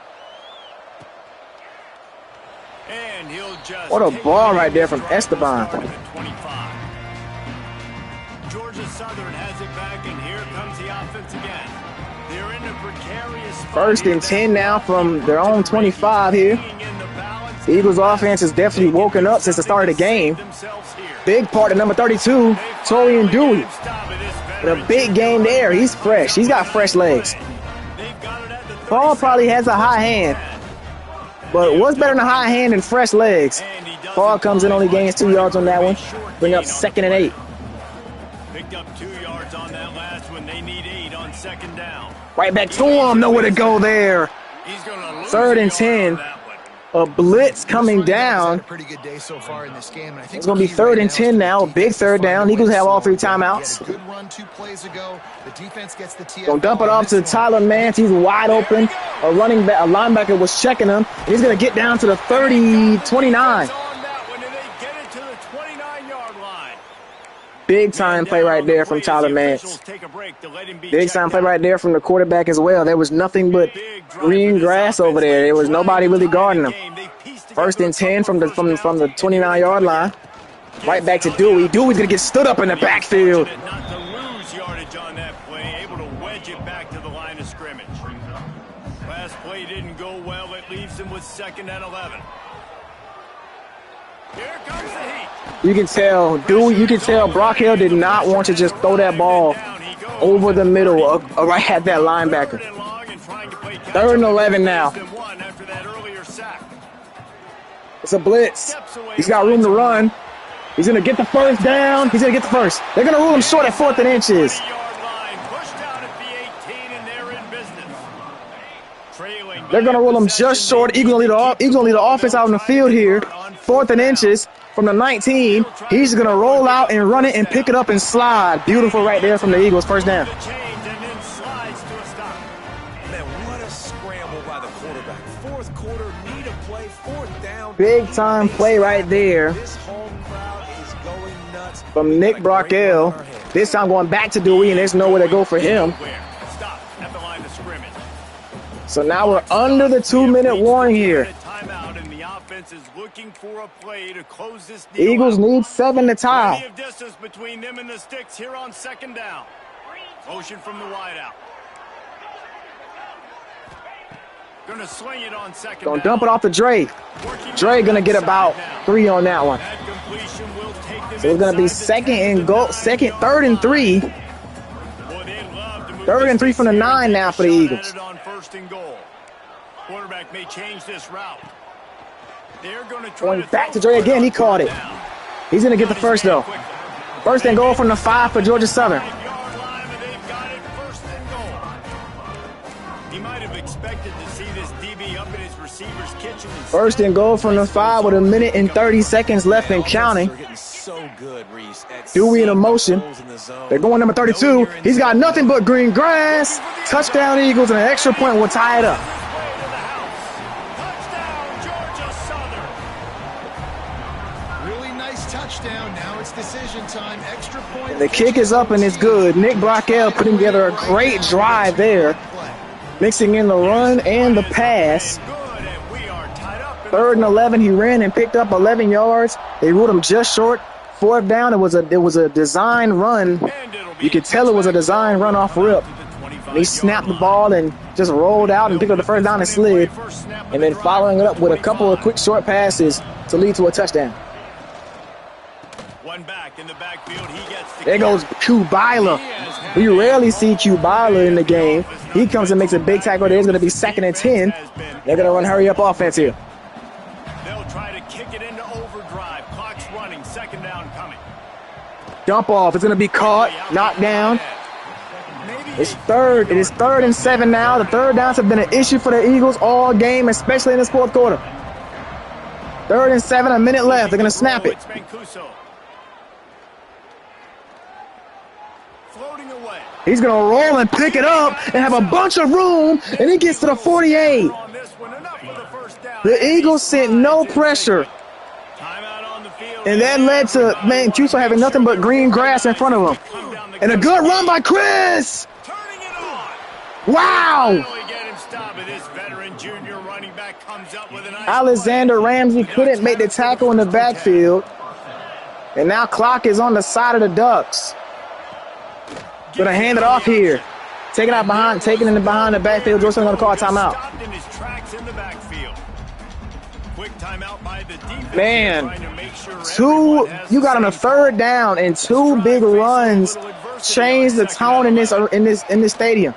What a ball right there from Esteban. Georgia Southern has it back, and here comes the offense again. They're in a precarious spot. 1st and 10 now from their own 25 here. The Eagles offense has definitely woken up since the start of the game. Big part of number 32, Torian Dewey. In a big game there. He's fresh. He's got fresh legs. Paul probably has a high hand. But what's better than a high hand and fresh legs? Paul comes in, only gains 2 yards on that one. Bring up 2nd and 8. Picked up 2 yards on that last one. They need 8 on 2nd down. Right back to him. Nowhere to go there. 3rd and 10. A blitz coming down. Pretty good day so far in this game. I think it's going to be 3rd and 10 now. A big 3rd down. Eagles have all 3 timeouts. Good run 2 plays ago. The defense gets the TFL. Going to dump it off to Tyler Mance. He's wide open. A linebacker was checking him. He's going to get down to the 29. Big time play right there from Tyler Mance. Big time play right there from the quarterback as well. There was nothing but green grass over there. There was nobody really guarding him. 1st and 10 from the 29-yard line. Right back to Dewey. Dewey's going to get stood up in the backfield. Not to lose yardage on that play, able to wedge it back to the line of scrimmage. Last play didn't go well. It leaves him with 2nd and 11. Here comes the heat. You can tell Brock Hill did not want to just throw that ball over the middle right at that linebacker. 3rd and 11 now. It's a blitz. He's got room to run. He's going to get the 1st down. He's going to get the 1st. They're going to rule him short at 4th and inches. They're going to rule him just short. Eagles going to lead the offense out in the field here. 4th and inches from the 19. He's going to roll out and run it and pick it up and slide. Beautiful right there from the Eagles. 1st down. Man, what a scramble by the quarterback. 4th quarter, need a play. 4th down. Big time play right there This home crowd is going nuts. from Nick Brockell. This time going back to Dewey, and there's nowhere to go for him. Stop at the line of scrimmage. So now we're under the 2-minute warning here. Is looking for a play to close this deal. Eagles need 7 to tie. Plenty of distance between them and the sticks here on 2nd down. Motion from the wideout. Gonna sling it on second Gonna down. dump it off to Dre. Dre gonna get about 3 on that one. That completion will take them So it's gonna be inside the 10 to the 3rd and 3. Boy, they'd love to move 3rd and this 3 from the here 9 and now take for the a shot Eagles. at it on 1st and goal. Quarterback may change this route. They're gonna try Going to back throw to Dre for again. He it caught it. down. He's gonna get the first though. 1st and goal from the 5 for Georgia Southern. 5-yard line, and they've got it 1st and goal. He might have expected to see this DB up in his receiver's kitchen. 1st and goal from the 5 with 1 minute and 30 seconds left and counting. They're getting so good, Reese, at Dewey in seeing motion. holes in the zone. They're going number 32. He's got nothing but green grass. Touchdown Eagles, and an extra point will tie it up. Touchdown, Georgia Southern. Really nice touchdown. Now it's decision time. Extra point. The kick is up and it's good. Nick Brockell putting together a great drive there, mixing in the run and the pass. Good, and we are tied up. 3rd and 11, he ran and picked up 11 yards. They ruled him just short. 4th down, it was a design run. You could tell it was a design run off rip. And he snapped the ball and just rolled out and picked up the 1st down and slid. And then following it up with a couple of quick short passes to lead to a touchdown. One back in the backfield. He gets the There goes Q Byler. We rarely see Q Byler in the game. He comes and makes a big tackle. There's going to be 2nd and 10. They're going to run hurry up offense here. They'll try to kick it into overdrive. Clock's running. 2nd down coming. Dump off. It's going to be caught, knocked down. It's 3rd. It is 3rd and 7 now. The 3rd downs have been an issue for the Eagles all game, especially in this 4th quarter. 3rd and 7, a minute left. They're going to snap it. It's Mancuso. Floating away. He's going to roll and pick it up and have a bunch of room, and he gets to the 48. On this one, enough for the first down. The Eagles sent no pressure, Timeout on the field. and that led to Mancuso having nothing but green grass in front of him. And a good run by Chris. Turning it on. Wow. Finally get him stopped, but this veteran junior running back comes up with a nice Alexander Ramsey couldn't make the tackle in the backfield. And now clock is on the side of the Ducks. Gonna hand it off here. Taking it behind the backfield. Georgetown gonna call a timeout. Stopped in his tracks in the backfield. Quick timeout by the defense. Man, Trying to make sure everyone has you got on the a same 3rd down and 2 big runs changed the tone in this stadium.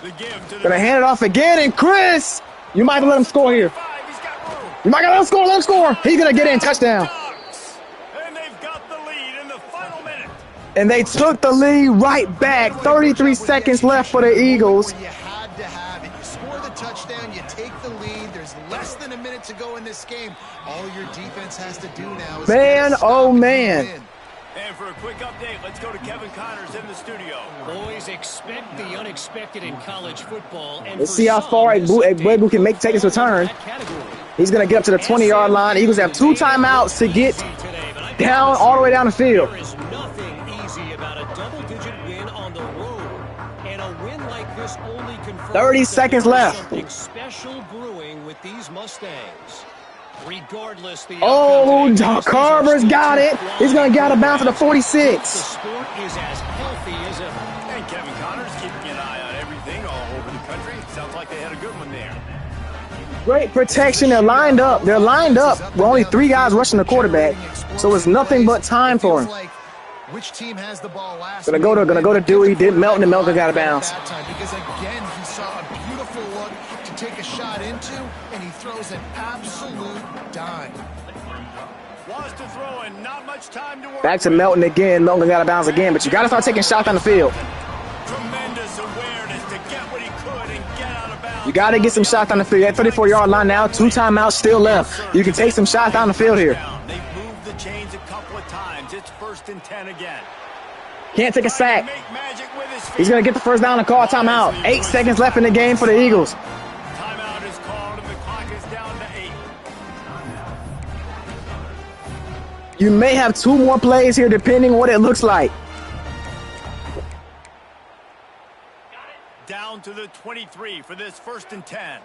The give to the Gonna hand it off again, and Chris, you might have to let him score here. 5. He's got room. You might gotta let him score. He's gonna get in, touchdown. Ducks. And they've got the lead in the final minute. And they took the lead right back. 33 seconds left for the Eagles. You had to have it. You score the touchdown, you take the lead. There's less than a minute to go in this game. All your defense has to do now is Man, get a stop oh and man. win. And for a quick update, let's go to Kevin Connors in the studio. Boys, expect the unexpected in college football. And Let's see how far Egbuegu can take his return. He's going to get up to the 20-yard line. Eagles have 2 timeouts to get down all the way down the field. There is nothing easy about a double-digit win on the road. And a win like this only confirms 30 seconds left. something special brewing with these Mustangs. Regardless, the Carver's got it. He's going to get out of bounds to the 46. The sport is as healthy as ever. And Kevin Connors keeping an eye on everything all over the country. Sounds like they had a good one there. Great protection. They're lined up. With only 3 guys rushing the quarterback. So it's nothing but time for him. Which team has the ball last? Gonna go to Dewey. Did Melton, and Melton got out of bounds. Because again, he saw a beautiful look to take a shot into, and he throws an absolute dime. Wants to throw and not much time to work. Back to Melton again. Melton got out of bounds again, but you got to start taking shots on the field. Tremendous awareness to get what he could and get out of bounds. You got to get some shots on the field. At 34-yard line now, 2 timeouts still left. You can take some shots down the field here. They've moved the chains a couple of times. It's 1st and 10 again. Can't take a sack. Make magic with his feet. He's going to get the 1st down and call a timeout. 8 seconds left in the game for the Eagles. Timeout is called and the clock is down to 8. You may have 2 more plays here depending on what it looks like. Down to the 23 for this 1st and 10.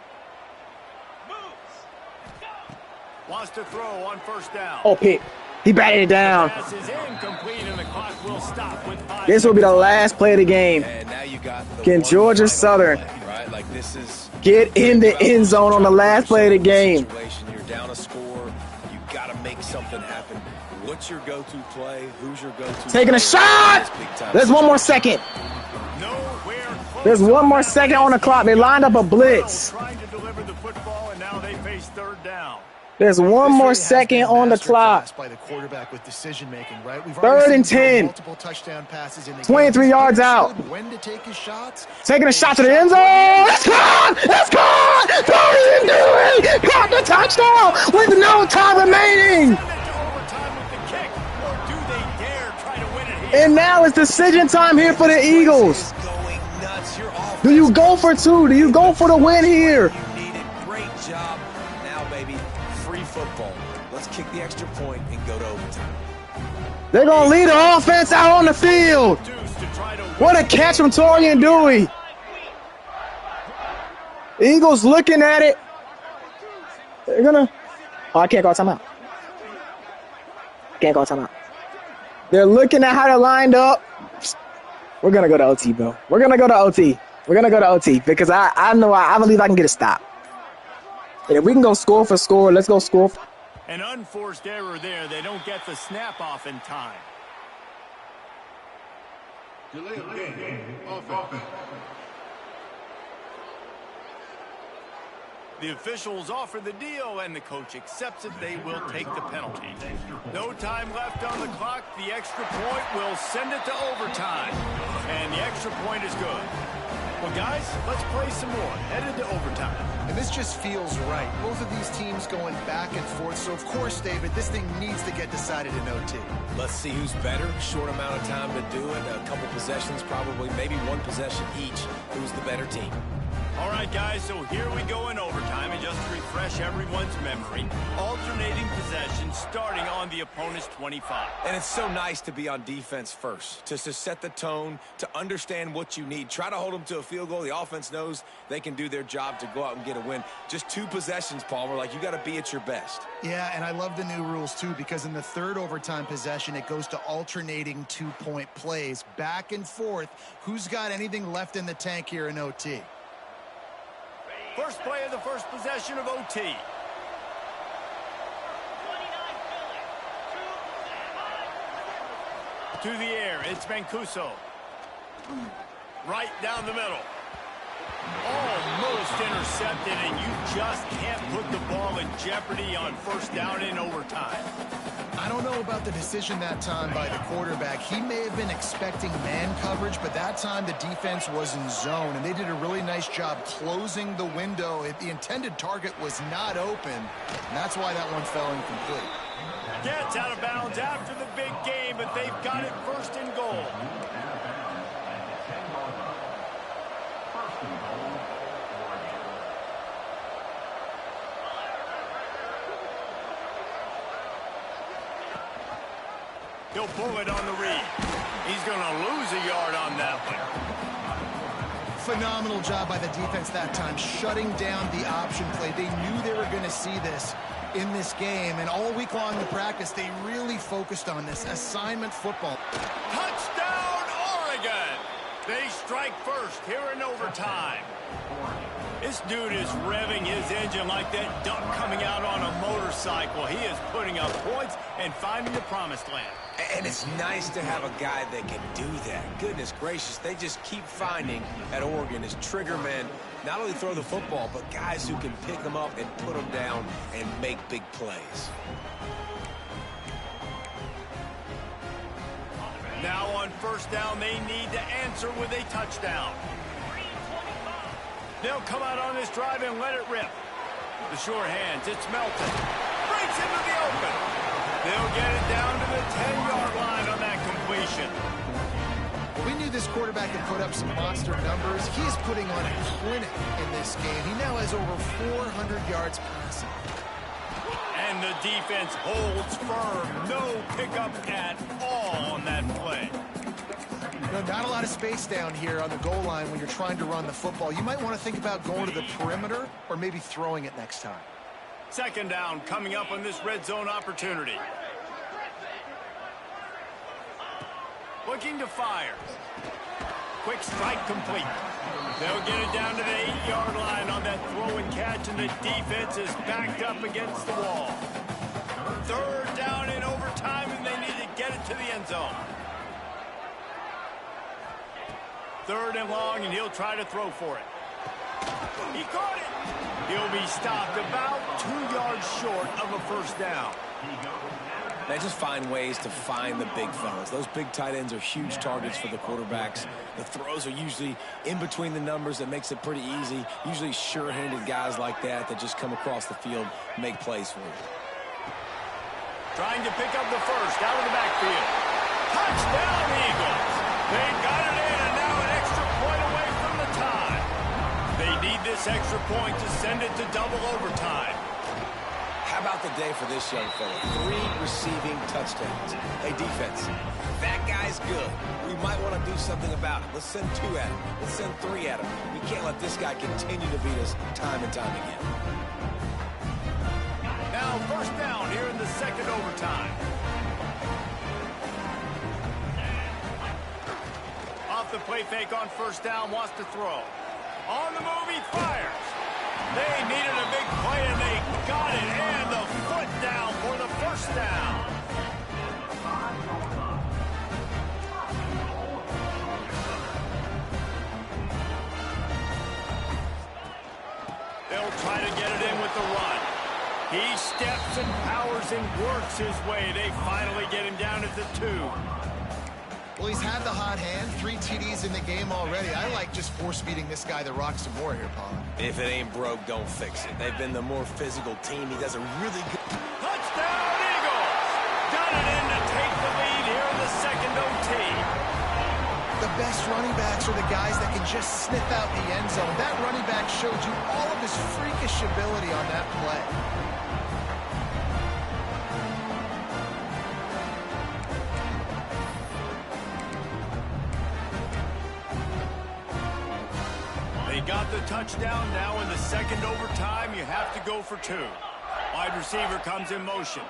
Wants to throw on 1st down. Oh, pick. He batted it down. Pass is incomplete and the clock will stop with 5. This will be the last play of the game. And now you got the Can one Georgia final Southern play, right? right? Like, this is... Get in the end zone on the last play of the game. You're down a score. You got to make something happen. What's your go-to play? Who's your go-to? Taking a shot. There's one more second. There's one more second on the clock. They lined up a blitz. There's one more second on the clock. By the quarterback with decision making, right? We've 3rd and 10. Multiple touchdown passes in the 23 game. yards out. When to take his shots? Taking a shot to the end zone. It's gone. It's gone. Don't even do it. Caught the touchdown with no time remaining. And now it's decision time here for the Eagles. Do you go for 2? Do you go for the win here? You need it. Great job. Now, baby, free football. Let's kick the extra point and go to overtime. They're going to lead the offense out on the field. What a catch from Torian Dewey. Eagles looking at it. They're going to... Oh, I can't call timeout. Can't call timeout. They're looking at how they're lined up. We're going to go to OT, bro. We're going to go to OT. We're going to go to OT because I believe I can get a stop. And if we can go score for score, let's go score. An unforced error there. They don't get the snap off in time. Delay of game. Offense. The officials offer the deal, and the coach accepts it. They will take the penalty. No time left on the clock. The extra point will send it to overtime. And the extra point is good. Well, guys, let's play some more. Headed to overtime. And this just feels right. Both of these teams going back and forth. So, of course, David, this thing needs to get decided in OT. Let's see who's better. Short amount of time to do it. A couple possessions, probably maybe one possession each. Who's the better team? All right, guys, so here we go in overtime, and just to refresh everyone's memory, alternating possession starting on the opponent's 25. And it's so nice to be on defense first, to set the tone, to understand what you need. Try to hold them to a field goal. The offense knows they can do their job to go out and get a win. Just 2 possessions, Palmer, like you got to be at your best. Yeah, and I love the new rules, too, because in the 3rd overtime possession, it goes to alternating 2-point plays, back and forth. Who's got anything left in the tank here in OT? First play of the first possession of OT. To the air, it's Mancuso. Right down the middle. Almost intercepted, and you just can't put the ball in jeopardy on first down in overtime. I don't know about the decision that time by the quarterback. He may have been expecting man coverage, but that time the defense was in zone, and they did a really nice job closing the window. The intended target was not open, and that's why that one fell incomplete. Gets out of bounds after the big game, but they've got it 1st and goal. He'll pull it on the read. He's going to lose a yard on that one. Phenomenal job by the defense that time, shutting down the option play. They knew they were going to see this in this game, and all week long in practice, they really focused on this assignment football. Touchdown, Oregon! They strike first here in overtime. This dude is revving his engine like that duck coming out on a motorcycle. He is putting up points and finding the promised land. And it's nice to have a guy that can do that. Goodness gracious, they just keep finding at Oregon as trigger men, not only throw the football, but guys who can pick them up and put them down and make big plays. Now on first down, they need to answer with a touchdown. They'll come out on this drive and let it rip. The sure hands, it's Melton. Breaks into the open. They'll get it down to the 10-yard line on that completion. We knew this quarterback could put up some monster numbers. He is putting on a clinic in this game. He now has over 400 yards passing. And the defense holds firm. No pickup at all on that play. No, not a lot of space down here on the goal line when you're trying to run the football. You might want to think about going to the perimeter or maybe throwing it next time. 2nd down coming up on this red zone opportunity. Looking to fire. Quick strike complete. They'll get it down to the 8-yard line on that throw and catch, and the defense is backed up against the wall. Third down in overtime, and they need to get it to the end zone. Third and long, and he'll try to throw for it. He caught it. He'll be stopped about 2 yards short of a first down. They just find ways to find the big fellas. Those big tight ends are huge targets for the quarterbacks. The throws are usually in between the numbers. That makes it pretty easy. Usually sure-handed guys like that just come across the field, make plays for you. Trying to pick up the first out of the backfield. Touchdown, Eagles. They got it in, and now an extra point away from the tie. They need this extra point to send it to double overtime. How about the day for this young fella? 3 receiving touchdowns. Hey, defense, that guy's good. We might want to do something about it. Let's send 2 at him. Let's send 3 at him. We can't let this guy continue to beat us time and time again. Now first down here in the second overtime. Off the play fake on first down, wants to throw. On the move, he fires. They needed a big play, and they got it, and the foot down for the first down. They'll try to get it in with the run. He steps and powers and works his way. They finally get him down at the 2. Well, he's had the hot hand, 3 TDs in the game already. I like just force-feeding this guy the rock some more here, Paul. If it ain't broke, don't fix it. They've been the more physical team. He does a really good... Touchdown, Eagles! Got it in to take the lead here in the second OT. The best running backs are the guys that can just sniff out the end zone. That running back showed you all of his freakish ability on that play. Got the touchdown. Now in the second overtime, you have to go for 2. Wide receiver comes in motion.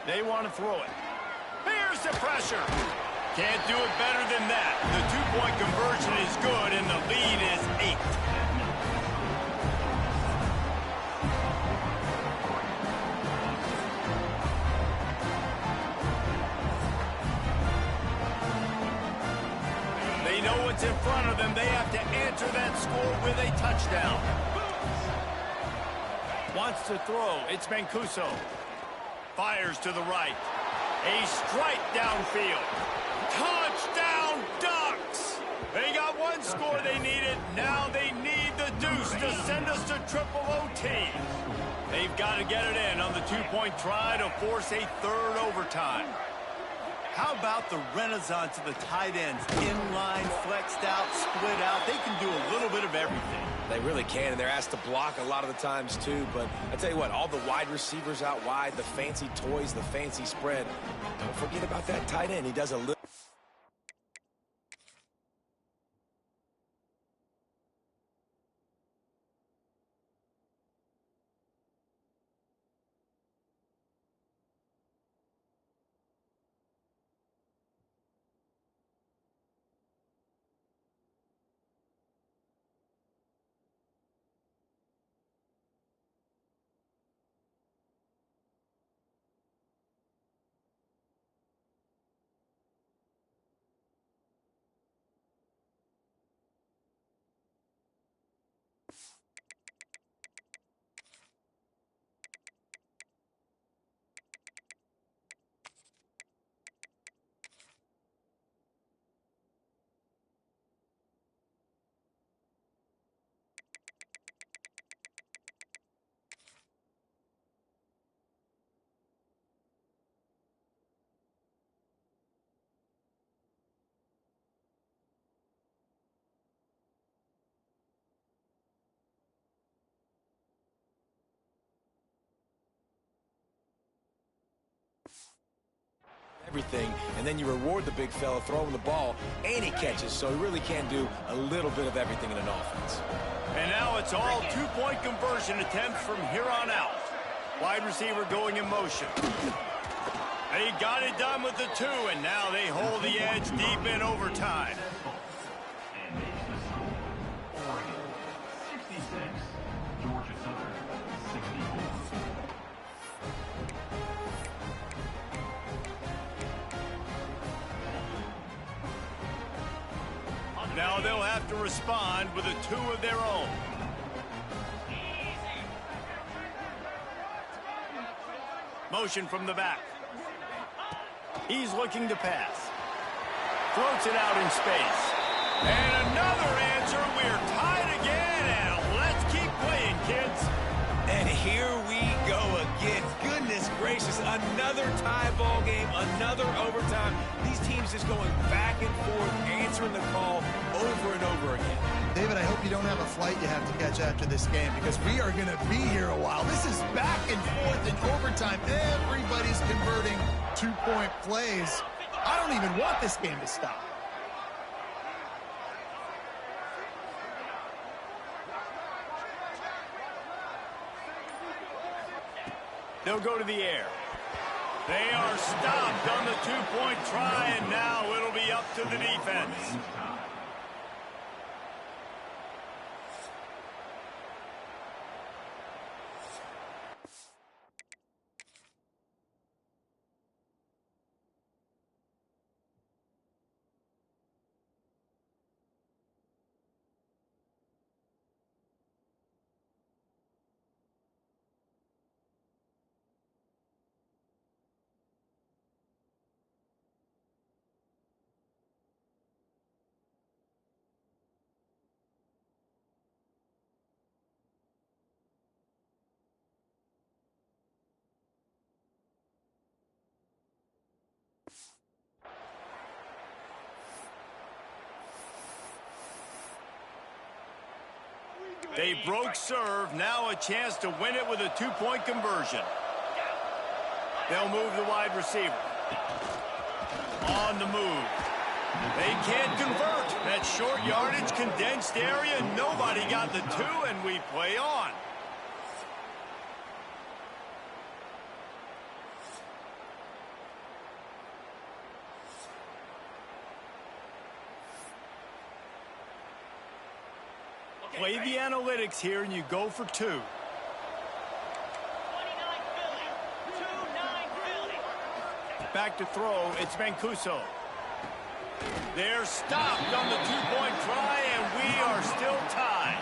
They want to throw it. Here's the pressure. Can't do it better than that. The 2-point conversion is good, and the lead is 8. In front of them, they have to answer that score with a touchdown. Wants to throw. It's Mancuso. Fires to the right. A strike downfield. Touchdown, Ducks! They got one score they needed. Now they need the deuce to send us to triple OT. They've got to get it in on the 2-point try to force a third overtime. How about the renaissance of the tight ends? Inline, flexed out, split out. They can do a little bit of everything. They really can, and they're asked to block a lot of the times, too. But I tell you what, all the wide receivers out wide, the fancy toys, the fancy spread. Don't forget about that tight end. He does a little... everything, and then you reward the big fella throwing the ball, and he catches, so he really can do a little bit of everything in an offense. And now it's all 2-point conversion attempts from here on out. Wide receiver going in motion. They got it done with the 2, and now they hold the edge deep in overtime. Now they'll have to respond with a 2 of their own. Motion from the back. He's looking to pass. Floats it out in space. And another answer. We're tied again, and let's keep playing, kids. And here we go again. Goodness gracious, another tie ball game, another overtime. These teams just going back and forth, answering the call over and over again. David, I hope you don't have a flight you have to catch after this game, because we are going to be here a while. This is back and forth in overtime. Everybody's converting two-point plays. I don't even want this game to stop. They'll go to the air. They are stopped on the two-point try, and now it'll be up to the defense. They broke serve. Now a chance to win it with a two-point conversion. They'll move the wide receiver. On the move. They can't convert. That short yardage, condensed area, nobody got the 2, and we play on. Play the analytics here, and you go for 2. Back to throw, it's Mancuso. They're stopped on the two-point try, and we are still tied.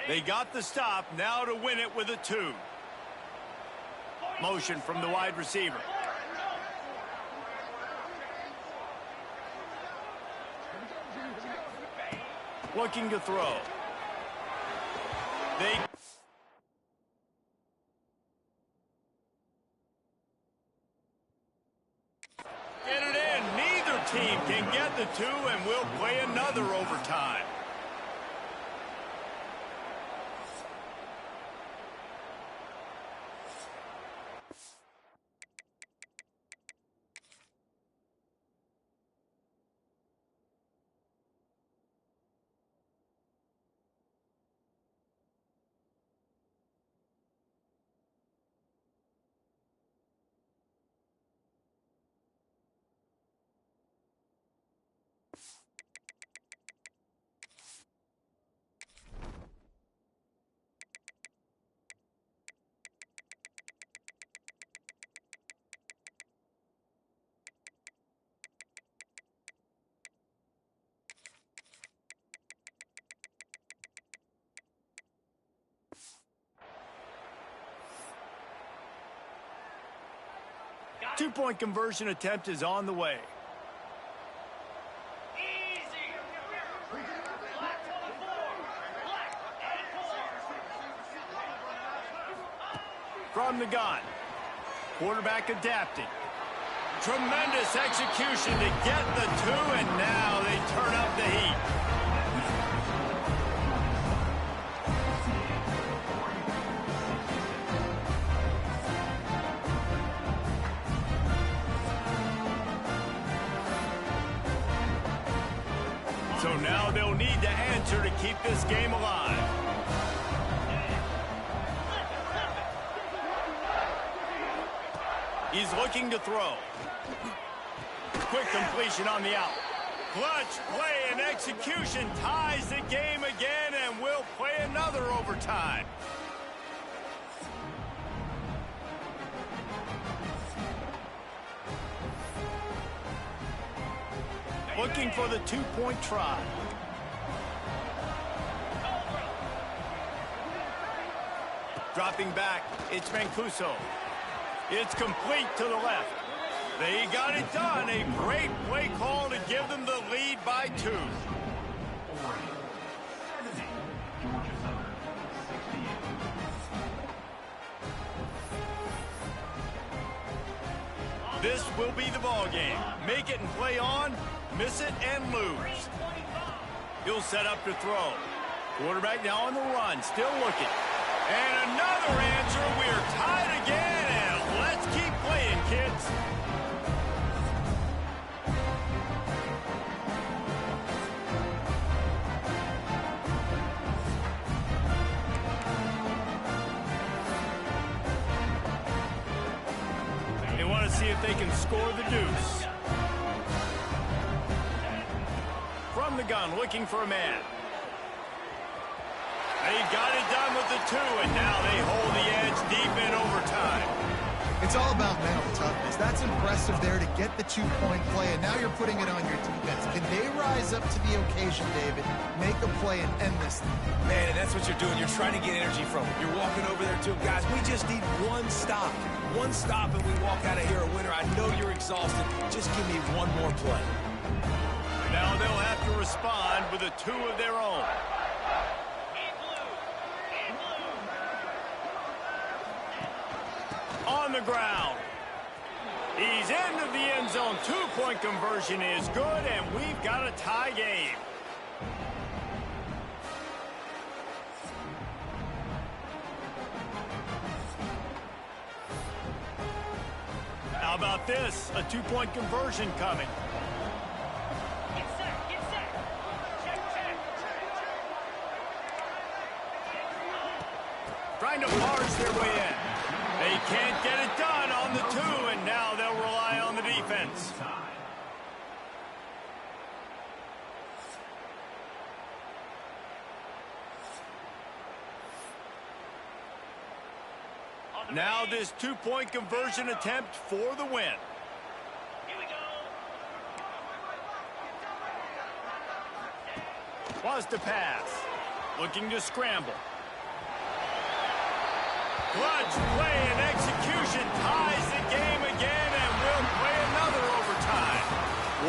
They got the stop, now to win it with a 2. Motion from the wide receiver. Looking to throw. They get it in. Neither team can get the 2, and we'll play another overtime. Two-point conversion attempt is on the way. From the gun. Quarterback adapting. Tremendous execution to get the 2, and now they turn up the heat. So now they'll need to answer to keep this game alive. He's looking to throw. Quick completion on the out. Clutch play and execution ties the game again, and we'll play another overtime. Looking for the two-point try. Dropping back, it's Mancuso. It's complete to the left. They got it done. A great play call to give them the lead by 2. This will be the ball game. Make it and play on, miss it and lose. He'll set up to throw. Quarterback now on the run, still looking. And another answer. We're tied again, and let's keep playing, kids. They want to see if they can score the deuce. From the gun, looking for a man. They got it done with the 2, and now they hold the edge deep in overtime. It's all about mental toughness. That's impressive there to get the 2-point play, and now you're putting it on your defense. Can they rise up to the occasion, David, make a play and end this thing? Man, and that's what you're doing. You're trying to get energy from them. You're walking over there to them. Guys, we just need one stop. One stop, and we walk out of here a winner. I know you're exhausted. Just give me one more play. Now they'll have to respond with a 2 of their own. On the ground. He's into the end zone. 2-point conversion is good, and we've got a tie game. How about this? A 2-point conversion coming. Get set, get set. Check. Trying to barge their way in. They can't get it done on the 2, and now they'll rely on the defense. Now this 2-point conversion attempt for the win. Here we go. Was to pass. Looking to scramble. Clutch play and execution ties the game again, and we'll play another overtime.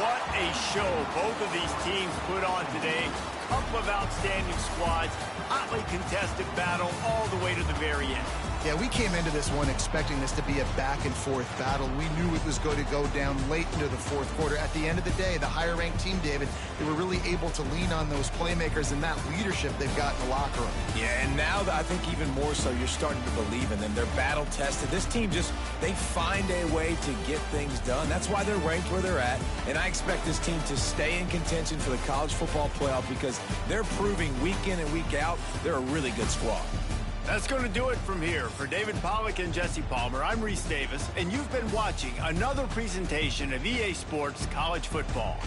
What a show both of these teams put on today. Couple of outstanding squads. Hotly contested battle all the way to the very end. Yeah, we came into this one expecting this to be a back-and-forth battle. We knew it was going to go down late into the fourth quarter. At the end of the day, the higher-ranked team, David, they were really able to lean on those playmakers and that leadership they've got in the locker room. Yeah, and now I think even more so, you're starting to believe in them. They're battle-tested. This team they find a way to get things done. That's why they're ranked where they're at, and I expect this team to stay in contention for the college football playoff because they're proving week in and week out they're a really good squad. That's going to do it from here. For David Pollack and Jesse Palmer, I'm Reese Davis, and you've been watching another presentation of EA Sports College Football.